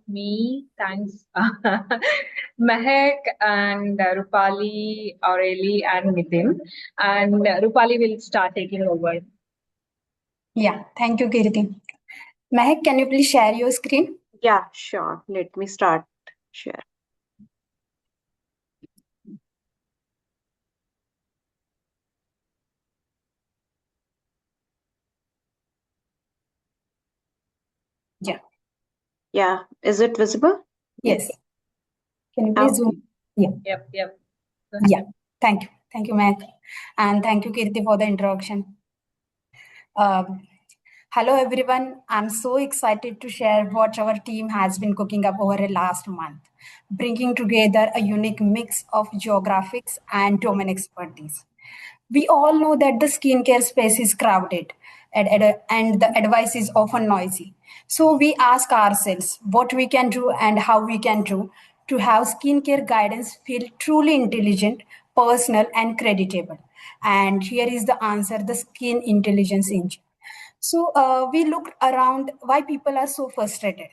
me. Thanks, Mehak and Rupali, Aureli, and Nitin. And Rupali will start taking over. Yeah, thank you, Kirti. Mehak, can you please share your screen? Yeah, sure. Let me start share. Yeah. Yeah, is it visible? Yes. Can you please Okay. zoom? Yeah. Yep. Yeah. Thank you. Thank you, Mehak. And thank you, Kirti, for the introduction. Um, Hello, everyone. I'm so excited to share what our team has been cooking up over the last month, bringing together a unique mix of geographics and domain expertise. We all know that the skincare space is crowded and the advice is often noisy. So we ask ourselves what we can do and how we can do to have skincare guidance feel truly intelligent, personal, and creditable. And here is the answer: the Skin Intelligence Engine. So we looked around why people are so frustrated.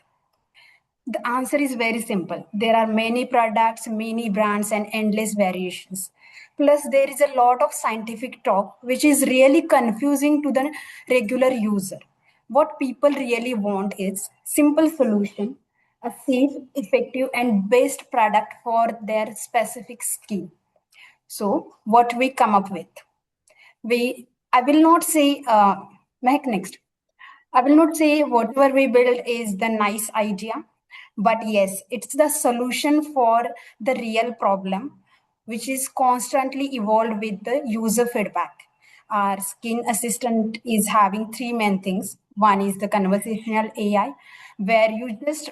The answer is very simple. There are many products, many brands, and endless variations. Plus, there is a lot of scientific talk, which is really confusing to the regular user. What people really want is simple solution, a safe, effective, and best product for their specific skin. So, what we come up with? I will not say, Mehak, next. I will not say whatever we build is the nice idea, but yes, it's the solution for the real problem, which is constantly evolved with the user feedback. Our skin assistant is having three main things. One is the conversational AI, where you just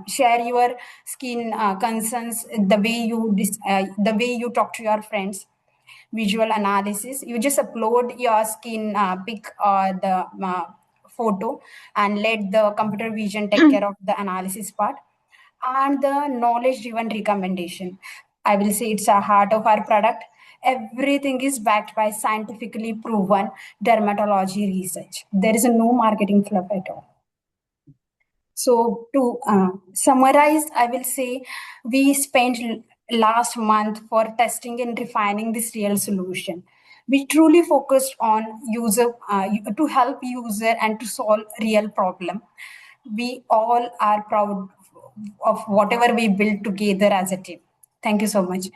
share your skin concerns, the way you talk to your friends. Visual analysis, you just upload your skin pic or the photo and let the computer vision take care of the analysis part. And the knowledge driven recommendation, I will say it's a heart of our product. Everything is backed by scientifically proven dermatology research. There is no marketing fluff at all. So to summarize, I will say we spent last month for testing and refining this real solution. We truly focused on user to help user and to solve real problem. We all are proud of whatever we built together as a team. Thank you so much.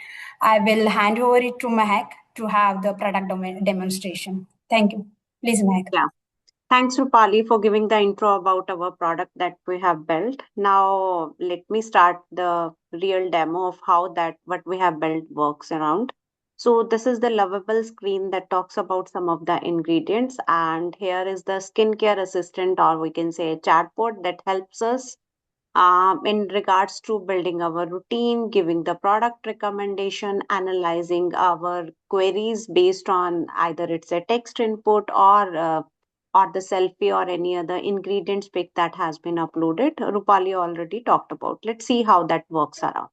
I will hand over it to Mehak to have the product demonstration. Thank you. Please, Mehak. Yeah. Thanks, Rupali, for giving the intro about our product that we have built. Now, let me start the real demo of how that what we have built works around. So, this is the lovable screen that talks about some of the ingredients, and here is the skincare assistant, or we can say a chatbot that helps us in regards to building our routine, giving the product recommendation, analyzing our queries based on either it's a text input or the selfie or any other ingredients pic that has been uploaded. Rupali already talked about. Let's see how that works around.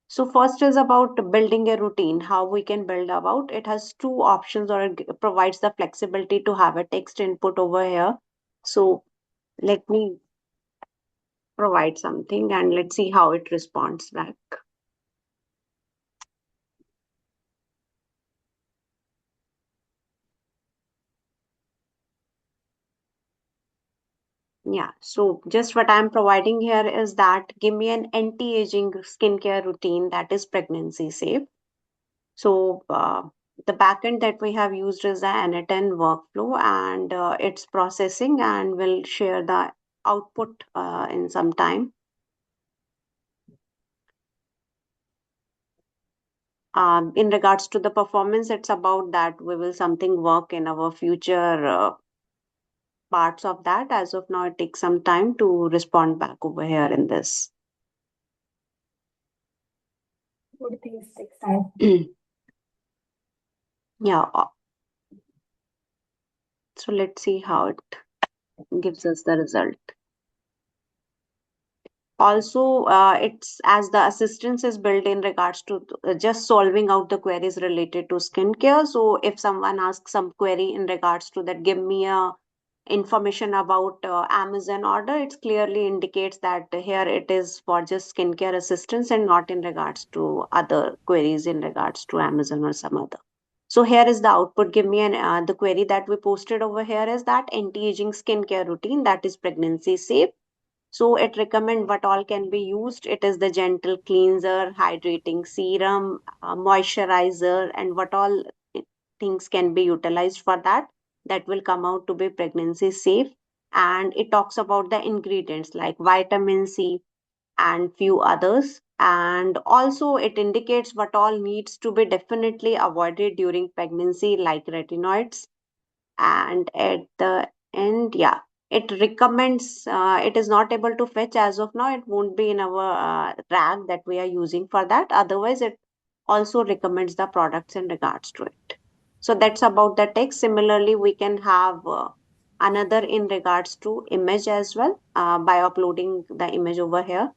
So first is about building a routine, how we can build about. It has two options or it provides the flexibility to have a text input over here. So let me provide something and let's see how it responds back. Yeah, so just what I'm providing here is that give me an anti-aging skincare routine that is pregnancy safe. So the backend that we have used is the N10 workflow and it's processing and we'll share the output in some time. In regards to the performance, it's about that we will something work in our future parts of that. As of now, it takes some time to respond back over here in this. Good things take time. Yeah. So let's see how it gives us the result. Also, it's as the assistance is built in regards to just solving out the queries related to skincare. So if someone asks some query in regards to that, give me a information about Amazon order, it clearly indicates that here it is for just skincare assistance and not in regards to other queries in regards to Amazon or some other. So here is the output. Give me the query that we posted over here is that anti-aging skincare routine that is pregnancy safe. So it recommend what all can be used. It is the gentle cleanser, hydrating serum, moisturizer, and what all things can be utilized for that. That will come out to be pregnancy safe. And it talks about the ingredients like vitamin C and few others. And also it indicates what all needs to be definitely avoided during pregnancy, like retinoids. And at the end, yeah, it recommends, it is not able to fetch as of now, it won't be in our rag that we are using for that. Otherwise it also recommends the products in regards to it. So that's about the text. Similarly, we can have another in regards to image as well, by uploading the image over here.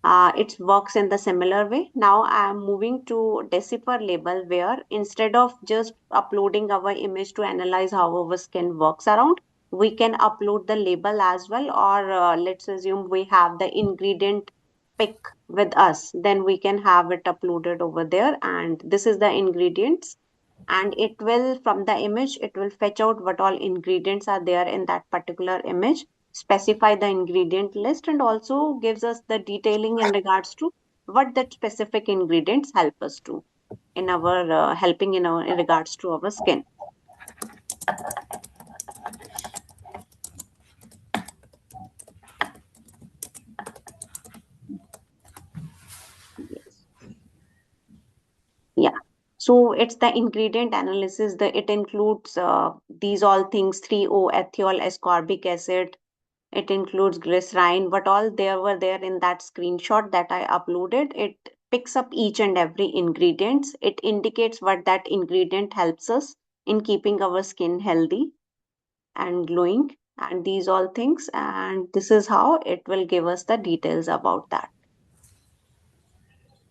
It works in the similar way. Now I am moving to decipher label, where instead of just uploading our image to analyze how our skin works around, we can upload the label as well. Or let's assume we have the ingredient pick with us, then we can have it uploaded over there. And this is the ingredients, and it will, from the image, it will fetch out what all ingredients are there in that particular image, specify the ingredient list, and also gives us the detailing in regards to what that specific ingredients help us to in our helping in our in regards to our skin. Yes. Yeah. So it's the ingredient analysis. It includes these all things: 3O ethyl ascorbic acid. It includes glycerine. What all there were there in that screenshot that I uploaded. It picks up each and every ingredients. It indicates what that ingredient helps us in keeping our skin healthy and glowing, and these all things. And this is how it will give us the details about that.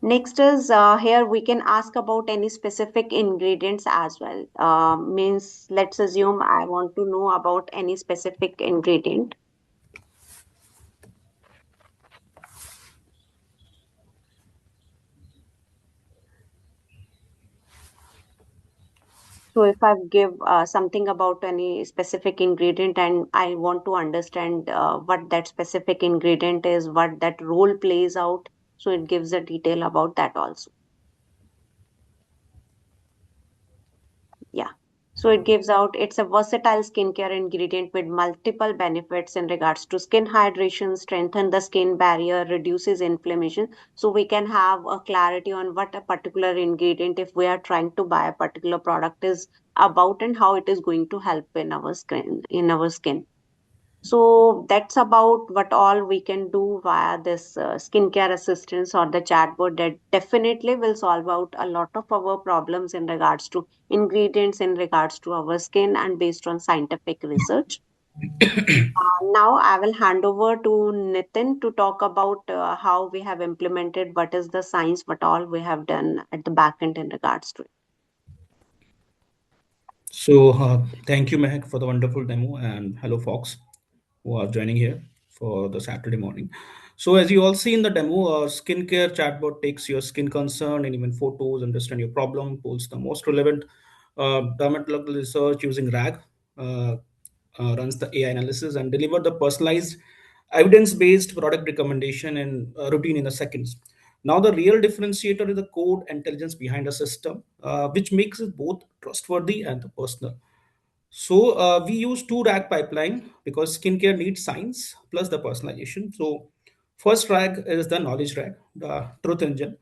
Next is here we can ask about any specific ingredients as well. Means let's assume I want to know about any specific ingredient. So if I give something about any specific ingredient and I want to understand what that specific ingredient is, what that role plays out, so it gives a detail about that also. Yeah. So it gives out, it's a versatile skincare ingredient with multiple benefits in regards to skin hydration, strengthen the skin barrier, reduces inflammation. So we can have a clarity on what a particular ingredient, if we are trying to buy a particular product, is about and how it is going to help in our skin. So that's about what all we can do via this skincare assistance or the chatbot, that definitely will solve out a lot of our problems in regards to ingredients, in regards to our skin, and based on scientific research. Now I will hand over to Nitin to talk about how we have implemented, what is the science, what all we have done at the back end in regards to it. So, thank you, Mehak, for the wonderful demo, and hello, Fox, who are joining here for the Saturday morning. So, as you all see in the demo, our skincare chatbot takes your skin concern and even photos, understand your problem, pulls the most relevant dermatological research using RAG, uh, runs the AI analysis, and deliver the personalized, evidence-based product recommendation and routine in the seconds. Now, the real differentiator is the code intelligence behind the system, which makes it both trustworthy and personal. So we use two RAG pipeline because skincare needs science plus the personalization. So first RAG is the knowledge RAG, the truth engine.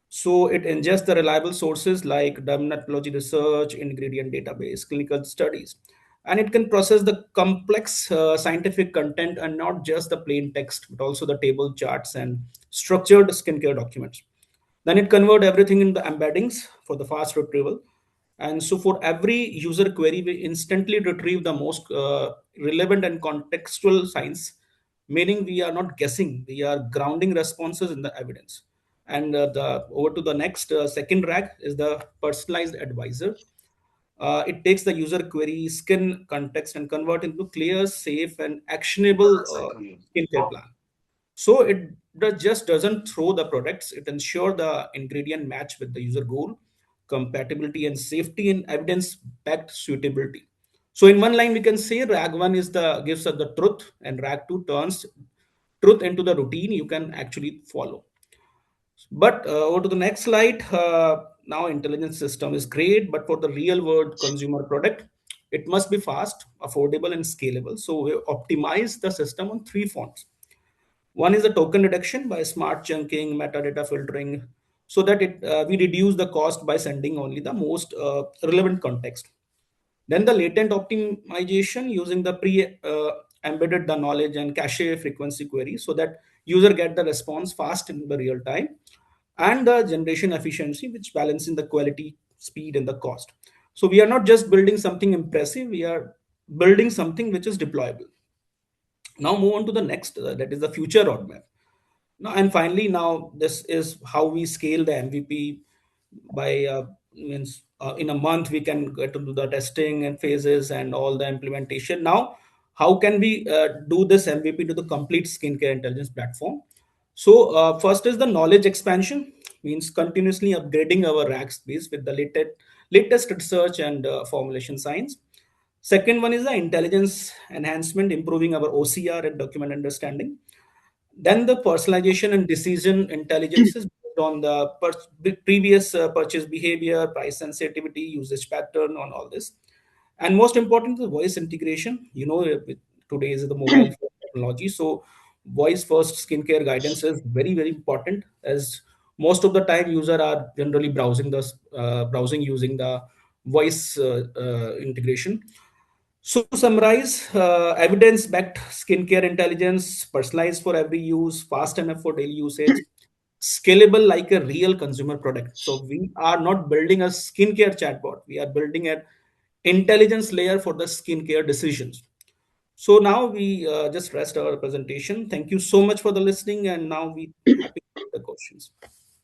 So it ingests the reliable sources like dermatology research, ingredient database, clinical studies, and it can process the complex scientific content and not just the plain text, but also the table charts and structured skincare documents. Then it convert everything in the embeddings for the fast retrieval. And so for every user query, we instantly retrieve the most relevant and contextual science, meaning we are not guessing, we are grounding responses in the evidence. And the over to the next second rack is the personalized advisor. it takes the user query, skin context, and convert into clear, safe, and actionable skincare plan. So it just doesn't throw the products; it ensures the ingredient match with the user goal, compatibility, and safety and evidence-backed suitability. So in one line, we can say RAG 1 is the gives us the truth, and RAG 2 turns truth into the routine you can actually follow. But over to the next slide. Now, intelligence system is great, but for the real world consumer product, it must be fast, affordable, and scalable. So we optimize the system on three fronts. One is the token reduction by smart chunking, metadata filtering, so that we reduce the cost by sending only the most relevant context. Then the latent optimization using the embedded the knowledge and cache frequency query so that user get the response fast in the real time, and the generation efficiency which balancing the quality, speed, and the cost. So we are not just building something impressive, we are building something which is deployable. Now move on to the next, that is the future roadmap. Now and finally, now this is how we scale the MVP by means in a month we can get into the testing and phases and all the implementation. Now, how can we do this MVP to the complete skincare intelligence platform? So first is the knowledge expansion, means continuously upgrading our rack space with the latest research and formulation science. Second one is the intelligence enhancement, improving our OCR and document understanding. Then the personalization and decision intelligence is based on the previous purchase behavior, price sensitivity, usage pattern, on all this. And most important, the voice integration. Today is the mobile phone technology, so voice first skincare guidance is very very important, as most of the time user are generally browsing using the voice integration. So to summarize, evidence-backed skincare intelligence, personalized for every use, fast enough for daily usage, scalable like a real consumer product. So we are not building a skincare chatbot. We are building an intelligence layer for the skincare decisions. So now we just rest our presentation. Thank you so much for the listening, and now we happy to take the questions.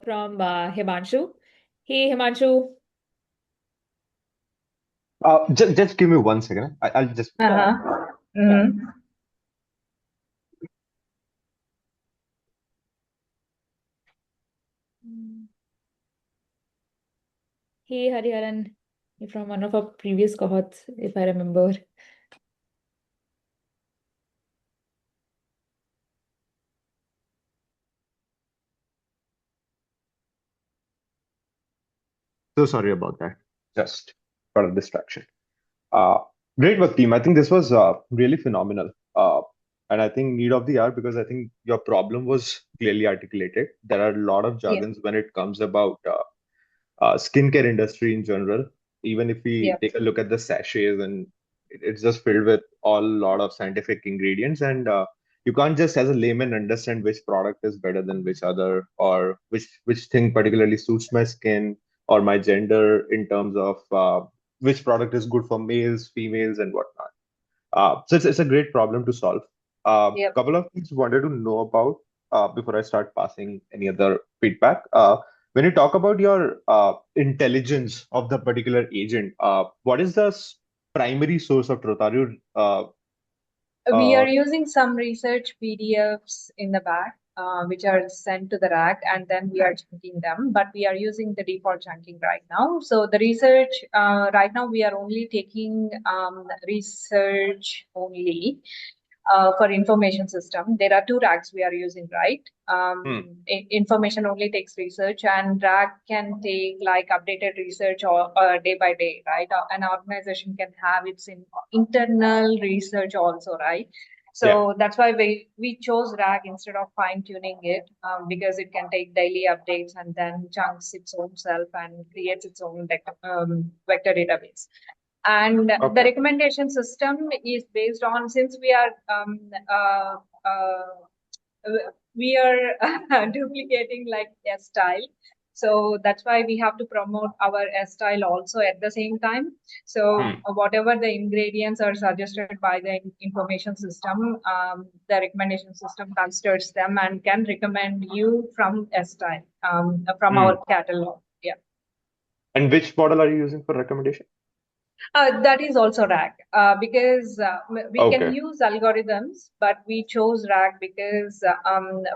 From Himanshu. Hey, Himanshu. Just give me 1 second. I'll just. Mm-hmm. Hey, Hariharan. You're from one of our previous cohorts, if I remember. So sorry about that. Just got a distraction. Uh, Great work, team. I think this was really phenomenal. And I think need of the hour, because I think your problem was clearly articulated. There are a lot of Yeah. jargons when it comes about skincare industry in general. Even if we Yeah. take a look at the sachets, and it's just filled with all lot of scientific ingredients, and you can't just as a layman understand which product is better than which other, or which thing particularly suits my skin or my gender in terms of which product is good for males, females, and whatnot. So it's a great problem to solve. Yeah. Couple of things wanted to know about before I start passing any other feedback. When you talk about your intelligence of the particular agent, what is the primary source of truth? Are you We uh, are using some research PDFs in the back, which are sent to the rack, and then we are chunking them. But we are using the default chunking right now. So the research right now we are only taking research only. For information system, there are two racks we are using, right? hmm, Information only takes research, and rack can take like updated research or day by day, right? An organization can have its internal research also, right? yeah. So that's why we chose rack instead of fine tuning it, because it can take daily updates and then chunks its own self and creates its own vector database. And the Okay. recommendation system is based on, since we are duplicating like a style, so that's why we have to promote our style also at the same time. So Hmm. whatever the ingredients are suggested by the information system, the recommendation system considers them and can recommend you from a style, from Hmm. our catalog. Yeah. And which model are you using for recommendation? That is also RAG because we can Okay, use algorithms, but we chose RAG because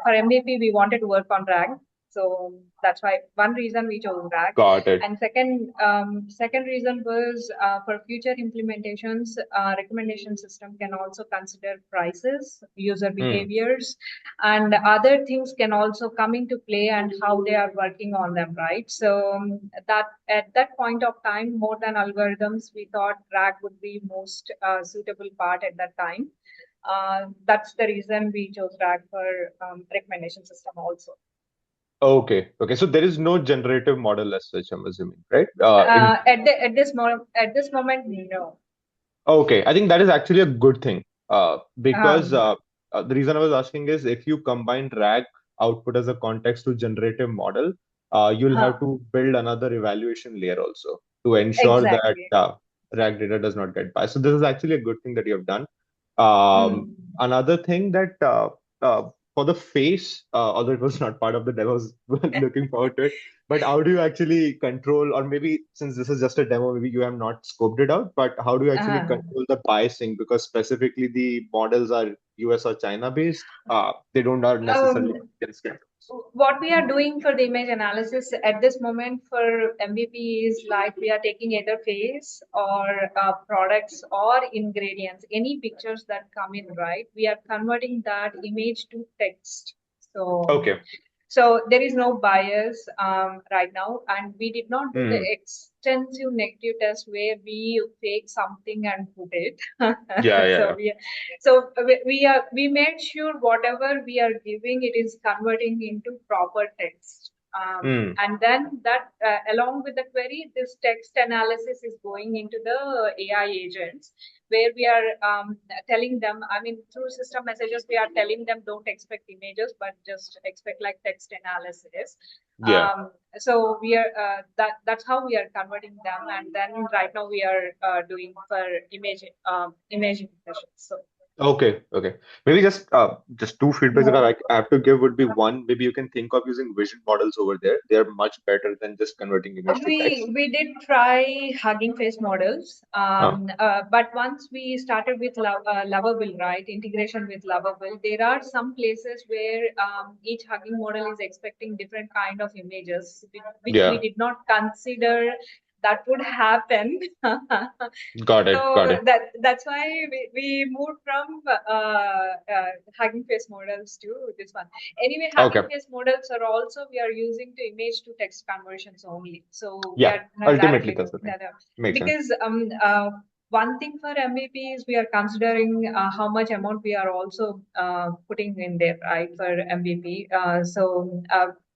for MVP we wanted to work on RAG. So that's why one reason we chose RAG. got it. And second reason was for future implementations, recommendation system can also consider prices, user behaviors, and other things can also come into play and how they are working on them, right? So that at that point of time, more than algorithms, we thought RAG would be most suitable part at that time. That's the reason we chose RAG for recommendation system also. Okay, okay. So there is no generative model as such, I'm assuming, right? At this moment, no. Okay, I think that is actually a good thing. Because Um, the reason I was asking is if you combine RAG output as a context to generative model, you'll have to build another evaluation layer also to ensure that exactly. RAG data does not get biased. So this is actually a good thing that you have done. Hmm. Another thing that for the face, although it was not part of the demo, I was looking forward to it. But how do you actually control, or maybe since this is just a demo, maybe you have not scoped it out, but how do you actually Uh, control the biasing? Because specifically the models are US or China based, they don't are necessarily um, against it. what we are doing for the image analysis at this moment for MVP is like we are taking either face or products or ingredients, any pictures that come in, right? We are converting that image to text. So Okay. so there is no bias right now, and we did not do the Hmm. extensive negative test where we fake something and put it. Yeah, yeah, so yeah. we made sure whatever we are giving it is converting into proper text. Hmm. And then that along with the query, this text analysis is going into the AI agents where we are telling them, I mean, through system messages, we are telling them don't expect images, but just expect like text analysis. Yeah. So we are that's how we are converting them, and then right now we are doing for imaging sessions. So Okay, okay. Maybe just two feedbacks that I have to give would be one, maybe you can think of using vision models over there. They're much better than just converting image to text. we did try Hugging Face models, Huh? but once we started with Lovable, right, integration with Lovable, there are some places where each Hugging model is expecting different kind of images, which we Yeah, did not consider that would happen. got it, got So it. that's why we moved from Hugging Face models to this one. Anyway, Okay. Hugging Face models are also we are using to image to text conversions only. So we Yeah, are not ultimately directly that's doing the thing. that Makes sense. because one thing for MVP is we are considering how much amount we are also putting in there, right, for MVP.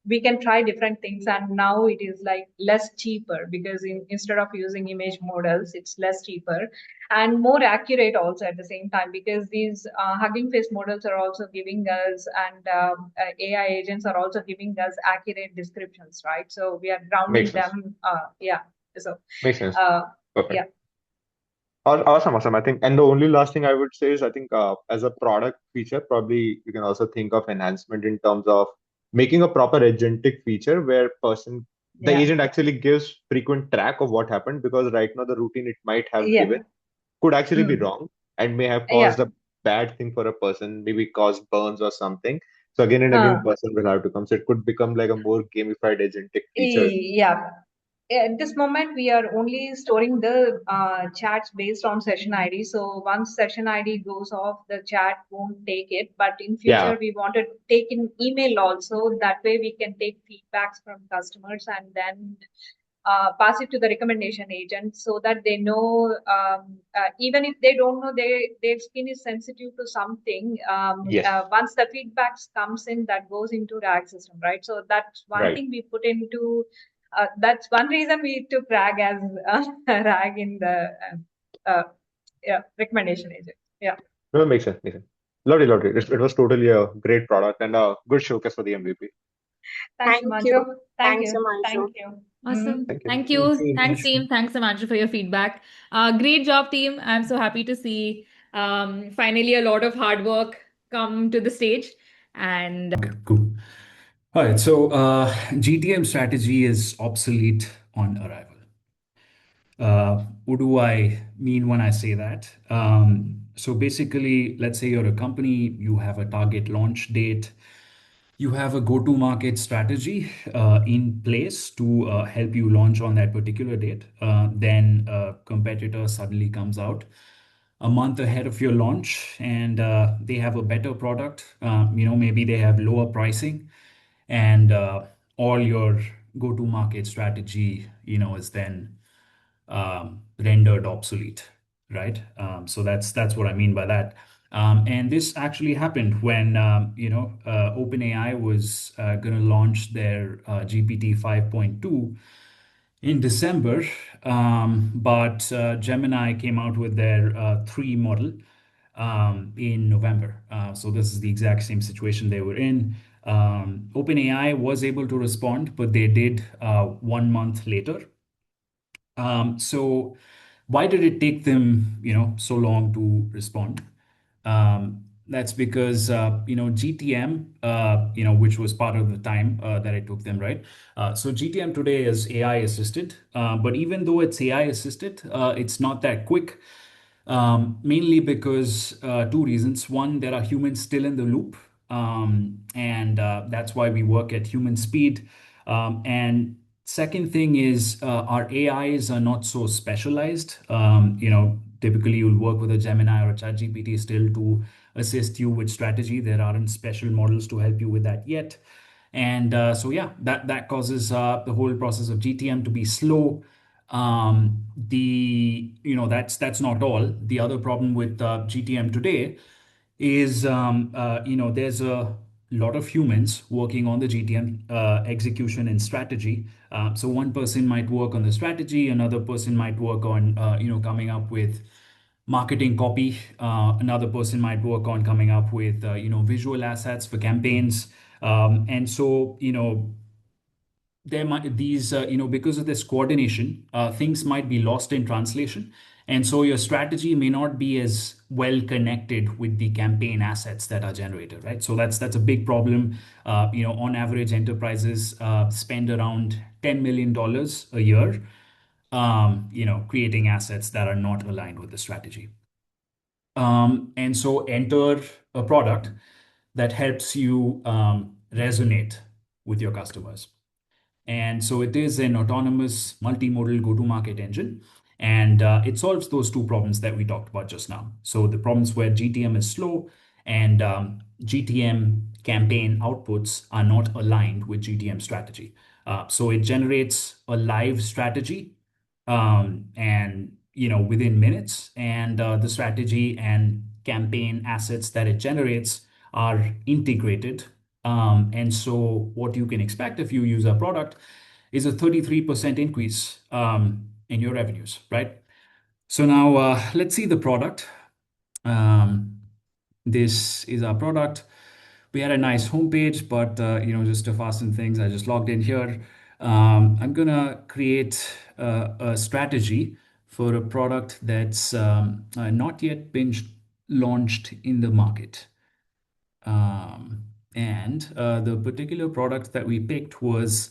We can try different things, and now it is like less cheaper because instead of using image models, it's less cheaper and more accurate also at the same time because these Hugging Face models are also giving us and AI agents are also giving us accurate descriptions, right? So we are Makes grounding sense. them. Yeah. So Makes sense. uh, Perfect. yeah. Awesome, awesome. I think, and the only last thing I would say is I think as a product feature, probably you can also think of enhancement in terms of making a proper agentic feature where the Yeah. agent actually gives frequent track of what happened because right now the routine it might have given Yeah. could actually be Mm. wrong and may have caused Yeah. a bad thing for a person, maybe cause burns or something. So again and again, Huh. person will have to come. So it could become like a more gamified agentic feature. Yeah. At this moment, we are only storing the chats based on session ID. So once session ID goes off, the chat won't take it. But in Yeah. future, we want to take in email also. That way, we can take feedbacks from customers and then pass it to the recommendation agent so that they know, even if they don't know their skin is sensitive to something, Yes. once the feedbacks comes in, that goes into RAG system, right? So that's one Right. thing we put into that's one reason we took RAG as RAG in the yeah, recommendation agent. Yeah. No, it makes sense. Makes sense. Lovely, lovely. It was totally a great product and a good showcase for the MVP. Thanks, Thank you. Himanshu. Thank Thanks, you. Himanshu. Thank you. Mhm. Awesome. Thank you. Thank Thank you. you, Thanks, Himanshu. team. Thanks, Samantha, for your feedback. Great job, team. I'm so happy to see finally a lot of hard work come to the stage. And Okay, cool. All right, so GTM strategy is obsolete on arrival. What do I mean when I say that? So basically, let's say you're a company, you have a target launch date, you have a go-to-market strategy in place to help you launch on that particular date. Then a competitor suddenly comes out a month ahead of your launch, and they have a better product. Maybe they have lower pricing, and all your go-to-market strategy, is then rendered obsolete, right? So that's what I mean by that. And this actually happened when OpenAI was going to launch their GPT 5.2 in December, but Gemini came out with their 3 model in November. So this is the exact same situation they were in. OpenAI was able to respond, but they did 1 month later. So why did it take them, so long to respond? That's because, GTM, which was part of the time that it took them, right? So GTM today is AI assisted, but even though it's AI assisted, it's not that quick. Mainly because 2 reasons. One, there are humans still in the loop, and that's why we work at human speed. And second thing is our AIs are not so specialized. Typically you'll work with a Gemini or a ChatGPT still to assist you with strategy. There aren't special models to help you with that yet. And so yeah, that causes the whole process of GTM to be slow. That's not all. The other problem with GTM today is there's a lot of humans working on the GTM execution and strategy. So one person might work on the strategy, another person might work on coming up with marketing copy, another person might work on coming up with visual assets for campaigns. And so there might these because of this coordination, things might be lost in translation, and so your strategy may not be as well connected with the campaign assets that are generated, right? So that's a big problem. On average, enterprises spend around $10 million a year creating assets that are not aligned with the strategy. And so enter a product that helps you resonate with your customers. And so it is an autonomous multimodal go-to-market engine. And it solves those 2 problems that we talked about just now. So the problems where GTM is slow and GTM campaign outputs are not aligned with GTM strategy. So it generates a live strategy and within minutes, and the strategy and campaign assets that it generates are integrated. And so what you can expect if you use our product is a 33% increase in your revenues, right? So now let's see the product. This is our product. We had a nice homepage, but just to fasten things, I just logged in here. I'm gonna create a strategy for a product that's not yet been launched in the market. And the particular product that we picked was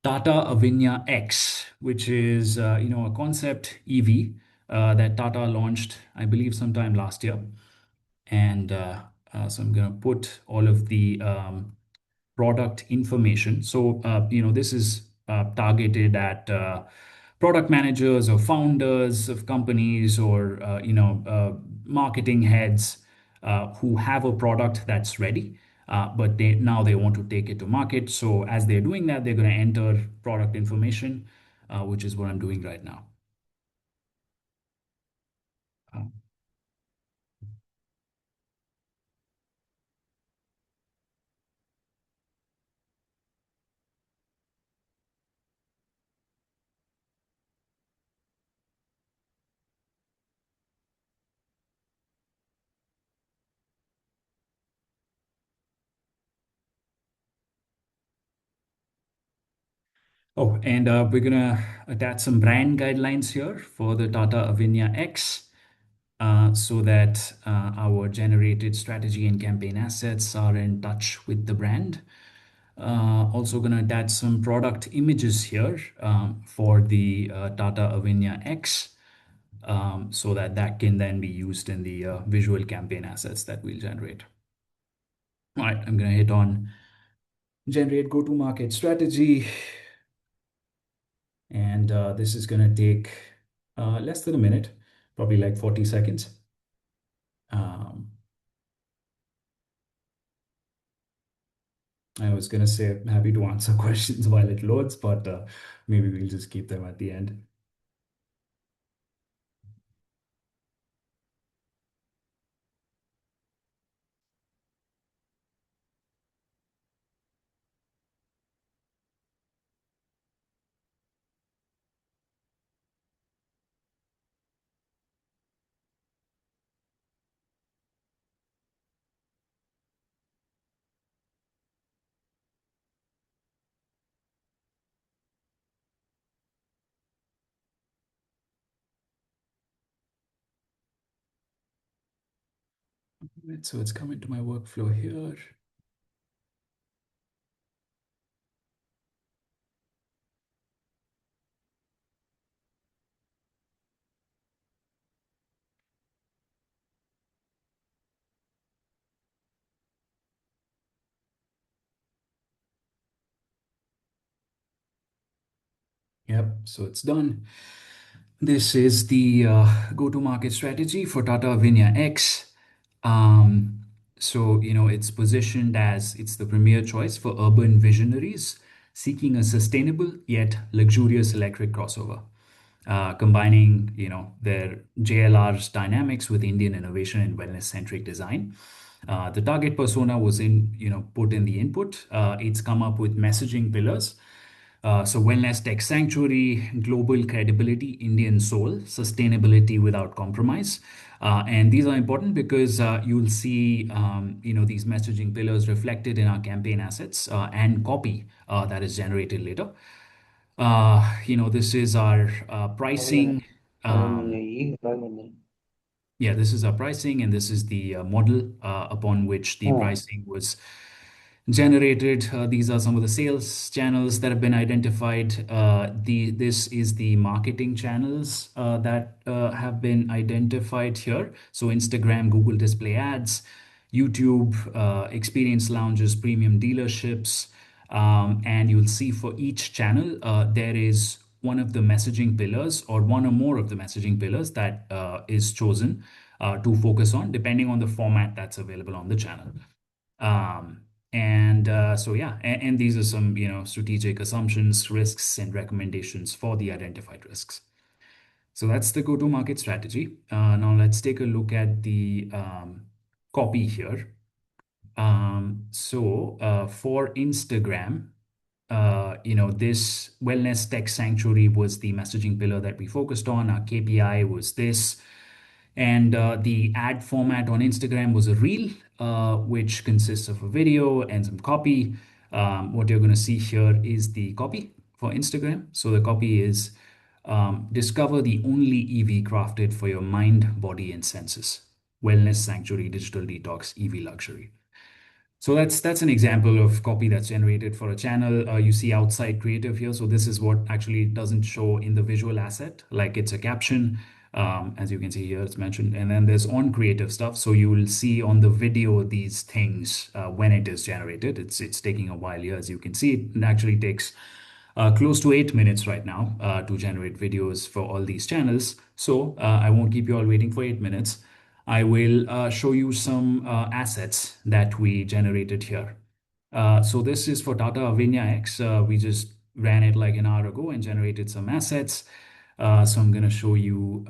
Tata Avinya X, which is a concept EV that Tata launched, I believe, sometime last year. And so I'm going to put all of the product information. So this is targeted at product managers or founders of companies, or marketing heads who have a product that's ready, but now they want to take it to market. So as they're doing that, they're going to enter product information, which is what I'm doing right now. Oh, and we're gonna attach some brand guidelines here for the Tata Avinya X, so that our generated strategy and campaign assets are in touch with the brand. Also going to attach some product images here for the Tata Avinya X, so that can then be used in the visual campaign assets that we'll generate. All right, I'm going to hit on generate go-to-market strategy. And this is going to take less than a minute, probably like 40 seconds. I was going to say I'm happy to answer questions while it loads, but maybe we'll just keep them at the end. So it's coming to my workflow here. Yep, so it's done. This is the go-to-market strategy for Tata Avinya X. So, it's positioned as it's the premier choice for urban visionaries seeking a sustainable yet luxurious electric crossover, combining, their JLR's dynamics with Indian innovation and wellness-centric design. The target persona was put in the input. It's come up with messaging pillars. So wellness tech sanctuary, global credibility, Indian soul, sustainability without compromise. And these are important because you'll see, these messaging pillars reflected in our campaign assets and copy that is generated later. This is our pricing. Yeah, this is our pricing, and this is the model upon which the pricing was generated. These are some of the sales channels that have been identified. This is the marketing channels that have been identified here. So Instagram, Google Display Ads, YouTube, experience lounges, premium dealerships. And you'll see for each channel, there is one of the messaging pillars or one or more of the messaging pillars that is chosen to focus on, depending on the format that's available on the channel. And these are some strategic assumptions, risks, and recommendations for the identified risks. So that's the go-to-market strategy. Now let's take a look at the copy here. For Instagram, this wellness tech sanctuary was the messaging pillar that we focused on. Our KPI was this. And the ad format on Instagram was a reel, which consists of a video and some copy. What you're going to see here is the copy for Instagram. So the copy is discover the only EV crafted for your mind, body, and senses. Wellness sanctuary, digital detox, EV luxury. So that's an example of copy that's generated for a channel. You see outside creative here. So this is what actually doesn't show in the visual asset, like it's a caption. As you can see here, it's mentioned. And then there's on creative stuff. So you will see on the video these things when it is generated. It's taking a while here. As you can see, it actually takes close to 8 minutes right now to generate videos for all these channels. So I won't keep you all waiting for 8 minutes. I will show you some assets that we generated here. So this is for Tata Avinya X. We just ran it like an hour ago and generated some assets. So I'm going to show you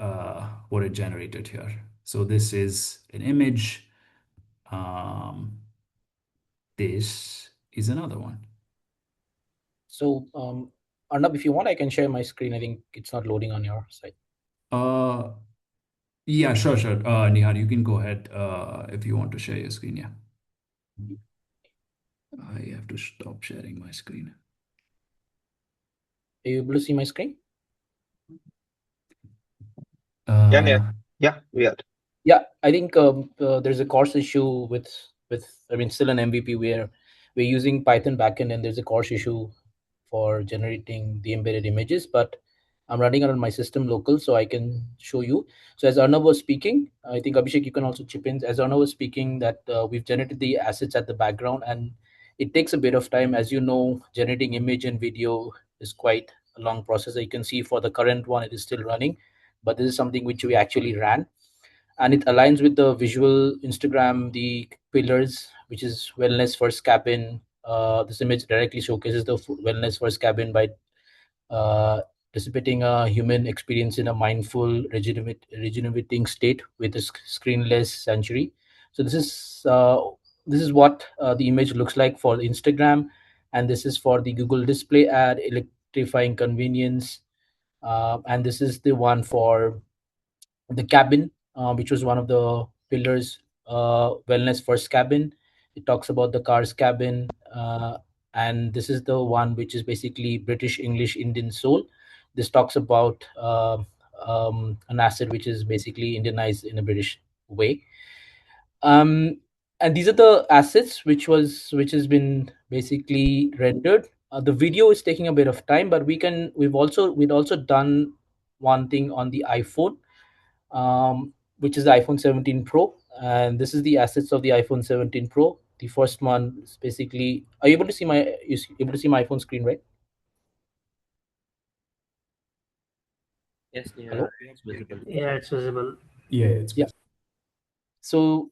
what it generated here. So this is an image. This is another one. So, Arnab, if you want, I can share my screen. I think it's not loading on your side. Yeah, sure. Nihar, you can go ahead if you want to share your screen. Yeah. I have to stop sharing my screen. Are you able to see my screen? Yeah, we are. Yeah, I think there's a course issue with still an MVP where we're using Python backend, and there's a course issue for generating the embedded images, but I'm running it on my system local, so I can show you. So as Arnav was speaking, I think Abhishek, you can also chip in. As Arnav was speaking, that we've generated the assets at the background, and it takes a bit of time. As you know, generating image and video is quite a long process. You can see for the current one, it is still running, but this is something which we actually ran, and it aligns with the visual Instagram, the pillars, which is wellness first cabin. This image directly showcases the wellness first cabin by uh, dissipating a human experience in a mindful, regenerating state with a screenless sanctuary. So this is what the image looks like for Instagram, and this is for the Google Display ad, electrifying convenience, and this is the one for the cabin, which was one of the pillars, wellness first cabin. It talks about the car's cabin, and this is the one which is basically British English Indian soul. This talks about an asset which is basically Indianized in a British way. um, and these are the assets which has been basically rendered. The video is taking a bit of time, but we'd also done one thing on the iPhone, which is the iPhone 17 Pro. And this is the assets of the iPhone 17 Pro. The first one is basically, are you able to see my iPhone screen, right? Yes, yeah, Hello? it's visible. Yeah, it's visible. Yeah, it's Yeah. So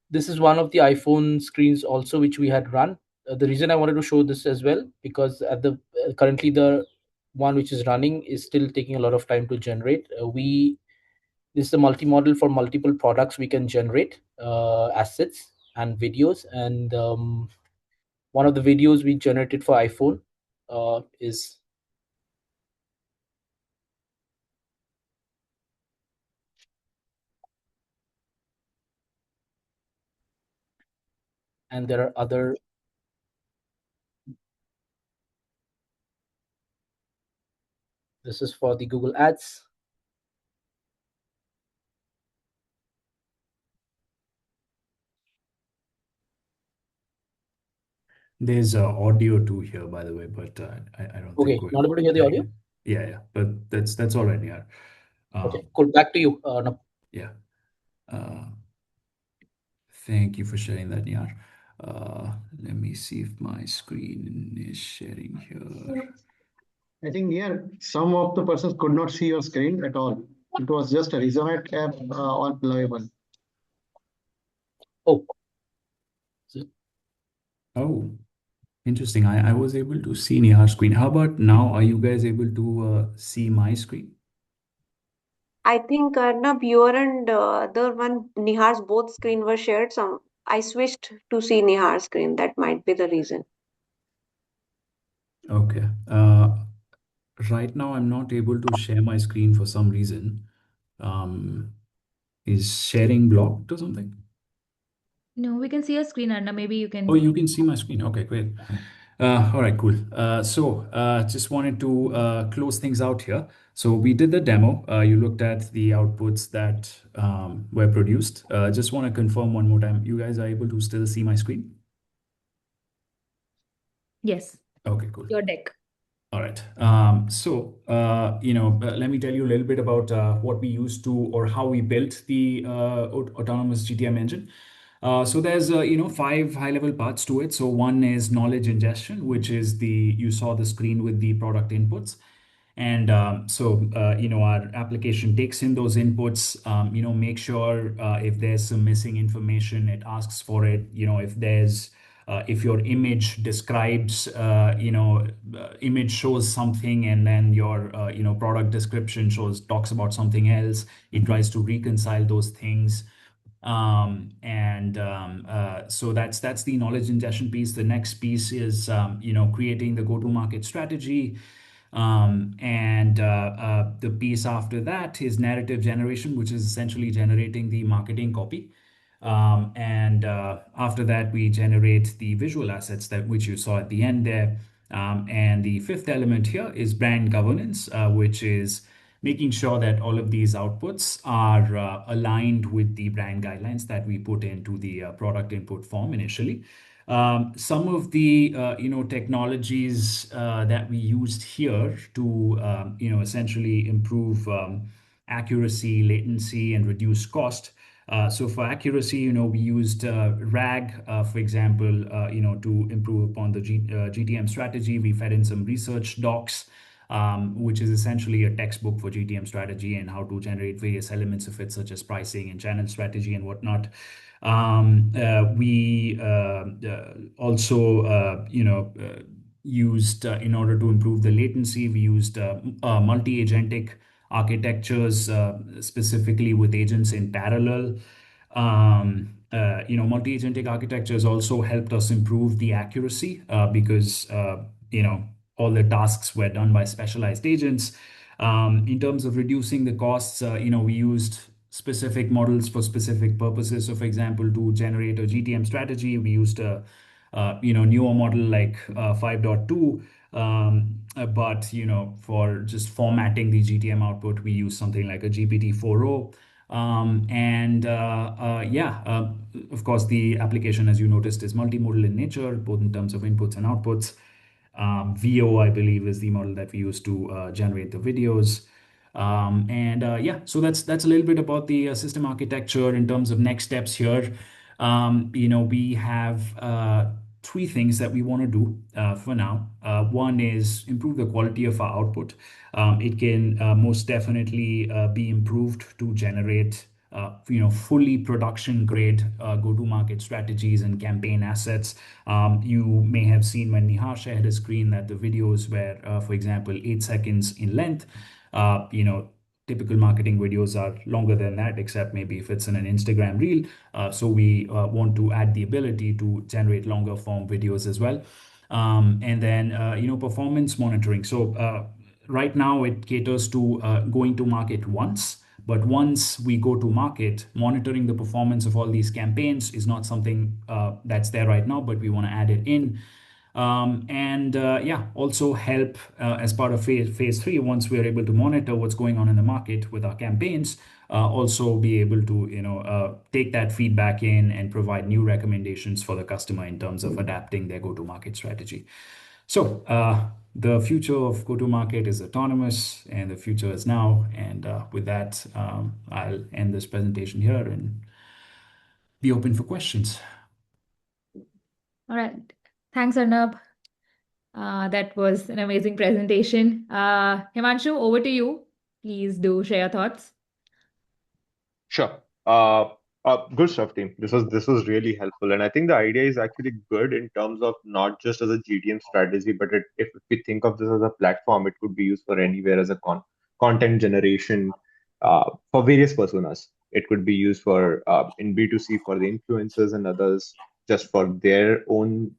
this is one of the iPhone screens also, which we had run. The reason I wanted to show this as well, because at the currently the one which is running is still taking a lot of time to generate. This is a multi-model for multiple products. We can generate assets and videos, and one of the videos we generated for iPhone is and there are other. This is for the Google Ads. There's audio too here, by the way, but I don't Okay, think not able to hear the audio. Yeah, but that's all right. Yeah. Okay, cool. Back to you. No. Yeah. Uh, Thank you for sharing that, Niyar. Let me see if my screen is sharing here. I think here some of the persons could not see your screen at all. It was just a resume tab on playable. Oh, Oh, interesting. I was able to see Niyar's screen. How about now? Are you guys able to see my screen? I think Arnab, your and other one, Nihar's both screen were shared. Some I switched to see Nihar's screen. That might be the reason. Okay. Right now, I'm not able to share my screen for some reason. Is sharing blocked or something? No, we can see your screen, Anna. Maybe you Oh, can. you can see my screen. Okay, great. All right, cool. Just wanted to close things out here. So we did the demo. You looked at the outputs that were produced. Just want to confirm one more time. You guys are able to still see my screen? Yes, Okay, cool. your deck. All right. Let me tell you a little bit about what we used to or how we built the autonomous GTM engine. So there's, 5 high-level parts to it. So one is knowledge ingestion, which is you saw the screen with the product inputs. And our application takes in those inputs, make sure if there's some missing information, it asks for it. If your image describes, image shows something and then your, product description talks about something else, it tries to reconcile those things. So that's the knowledge ingestion piece. The next piece is, creating the go-to-market strategy. The piece after that is narrative generation, which is essentially generating the marketing copy. After that, we generate the visual assets which you saw at the end there. And the fifth element here is brand governance, which is making sure that all of these outputs are aligned with the brand guidelines that we put into the product input form initially. Some of the technologies that we used here to essentially improve accuracy, latency, and reduce cost. So for accuracy, we used RAG, for example, to improve upon the GTM strategy. We fed in some research docs, which is essentially a textbook for GTM strategy and how to generate various elements of it, such as pricing and channel strategy and whatnot. We also, used in order to improve the latency, we used multi-agentic architectures, specifically with agents in parallel. Multi-agentic architectures also helped us improve the accuracy because all the tasks were done by specialized agents. In terms of reducing the costs, we used specific models for specific purposes. So, for example, to generate a GTM strategy, we used a newer model like 5.2. But for just formatting the GTM output, we use something like a GPT 4.0. Of course, the application, as you noticed, is multimodal in nature, both in terms of inputs and outputs. VO, I believe, is the model that we use to generate the videos. So that's a little bit about the system architecture. In terms of next steps here, we have three things that we want to do for now. One is improve the quality of our output. It can most definitely be improved to generate fully production grade go-to-market strategies and campaign assets. You may have seen when Nihar shared his screen that the videos were, for example, 8 seconds in length. Typical marketing videos are longer than that, except maybe if it's in an Instagram reel. So we want to add the ability to generate longer form videos as well. And then, performance monitoring. So right now it caters to going to market once. But once we go to market, monitoring the performance of all these campaigns is not something that's there right now, but we want to add it in. Also help as part of phase 3, once we are able to monitor what's going on in the market with our campaigns, also be able to take that feedback in and provide new recommendations for the customer in terms of adapting their go-to-market strategy. So the future of go-to-market is autonomous, and the future is now. And with that, I'll end this presentation here and be open for questions. All right. Thanks, Arnab. That was an amazing presentation. Himanshu, over to you. Please do share your thoughts. Sure. Good stuff, team. This was really helpful, and I think the idea is actually good in terms of not just as a GTM strategy, but if we think of this as a platform, it could be used for anywhere as a content generation for various personas. It could be used for in B2C for the influencers and others, just for their own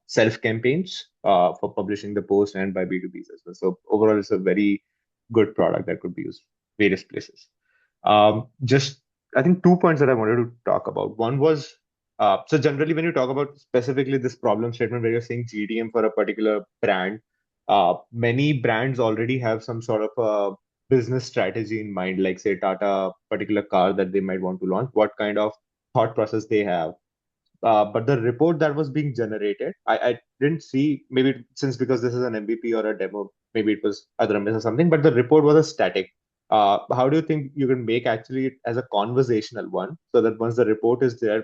self campaigns for publishing the post, and by B2Bs as well. So overall, it's a very good product that could be used various places. Just I think 2 points that I wanted to talk about. One was so generally when you talk about specifically this problem statement where you're saying GTM for a particular brand, many brands already have some sort of a business strategy in mind, like say Tata, particular car that they might want to launch, what kind of thought process they have. But the report that was being generated, I didn't see, maybe since because this is an MVP or a demo, maybe it was other MS or something, but the report was a static. How do you think you can make actually it as a conversational one so that once the report is there,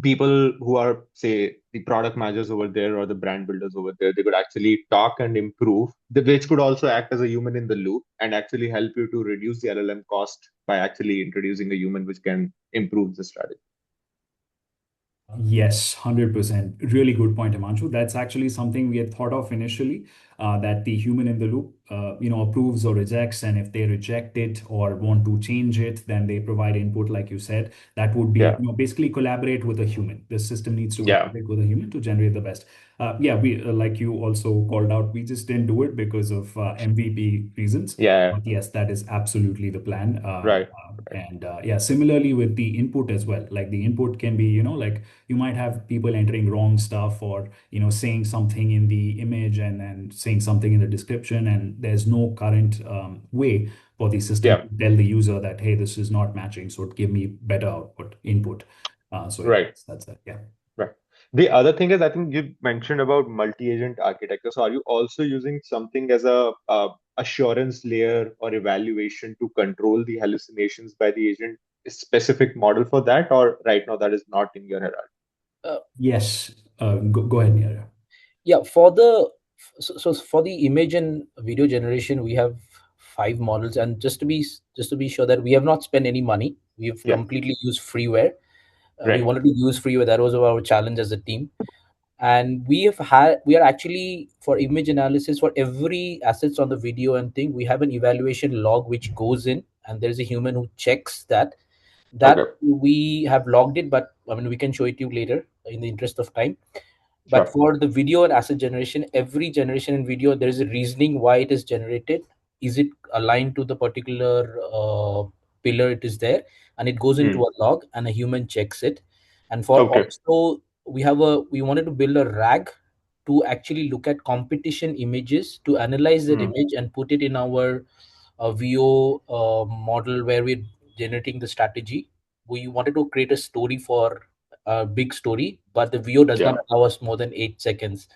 people who are, say, the product managers over there or the brand builders over there, they could actually talk and improve, which could also act as a human in the loop and actually help you to reduce the LLM cost by actually introducing a human, which can improve the strategy. Yes, 100%. Really good point, Himanshu. That's actually something we had thought of initially, that the human in the loop, approves or rejects. And if they reject it or want to change it, then they provide input, like you said. That would be, basically collaborate with a human. The system needs to collaborate with a human to generate the best. We, like you also called out, we just didn't do it because of MVP reasons. But yes, that is absolutely the plan. Right. And similarly with the input as well. Like the input can be, like you might have people entering wrong stuff or, saying something in the image and then saying something in the description, and there's no current way for the system to tell the user that, hey, this is not matching, so give me better input. Right. That's it. Yeah. Right. The other thing is, I think you mentioned about multi-agent architecture. So are you also using something as a assurance layer or evaluation to control the hallucinations by the agent? A specific model for that, or right now that is not in your hierarchy? Yes. Go ahead, Nira. Yeah, for the so for the image and video generation, we have 5 models, and just to be sure that we have not spent any money, we've Yeah, completely used freeware. We right. wanted to use freeware. That was our challenge as a team. And we are actually, for image analysis, for every assets on the video and thing, we have an evaluation log which goes in, and there's a human who checks that Okay, we have logged it, but I mean, we can show it to you later in the interest of time. But sure. for the video and asset generation, every generation in video, there is a reasoning why it is generated. Is it aligned to the particular pillar it is there? And it goes into Hmm. a log, and a human checks it. And for Okay. also, we wanted to build a RAG to actually look at competition images, to analyze that Hmm. image and put it in our VO model where we're generating the strategy. We wanted to create a story for a big story, but the VO does not Yeah. allow us more than 8 seconds.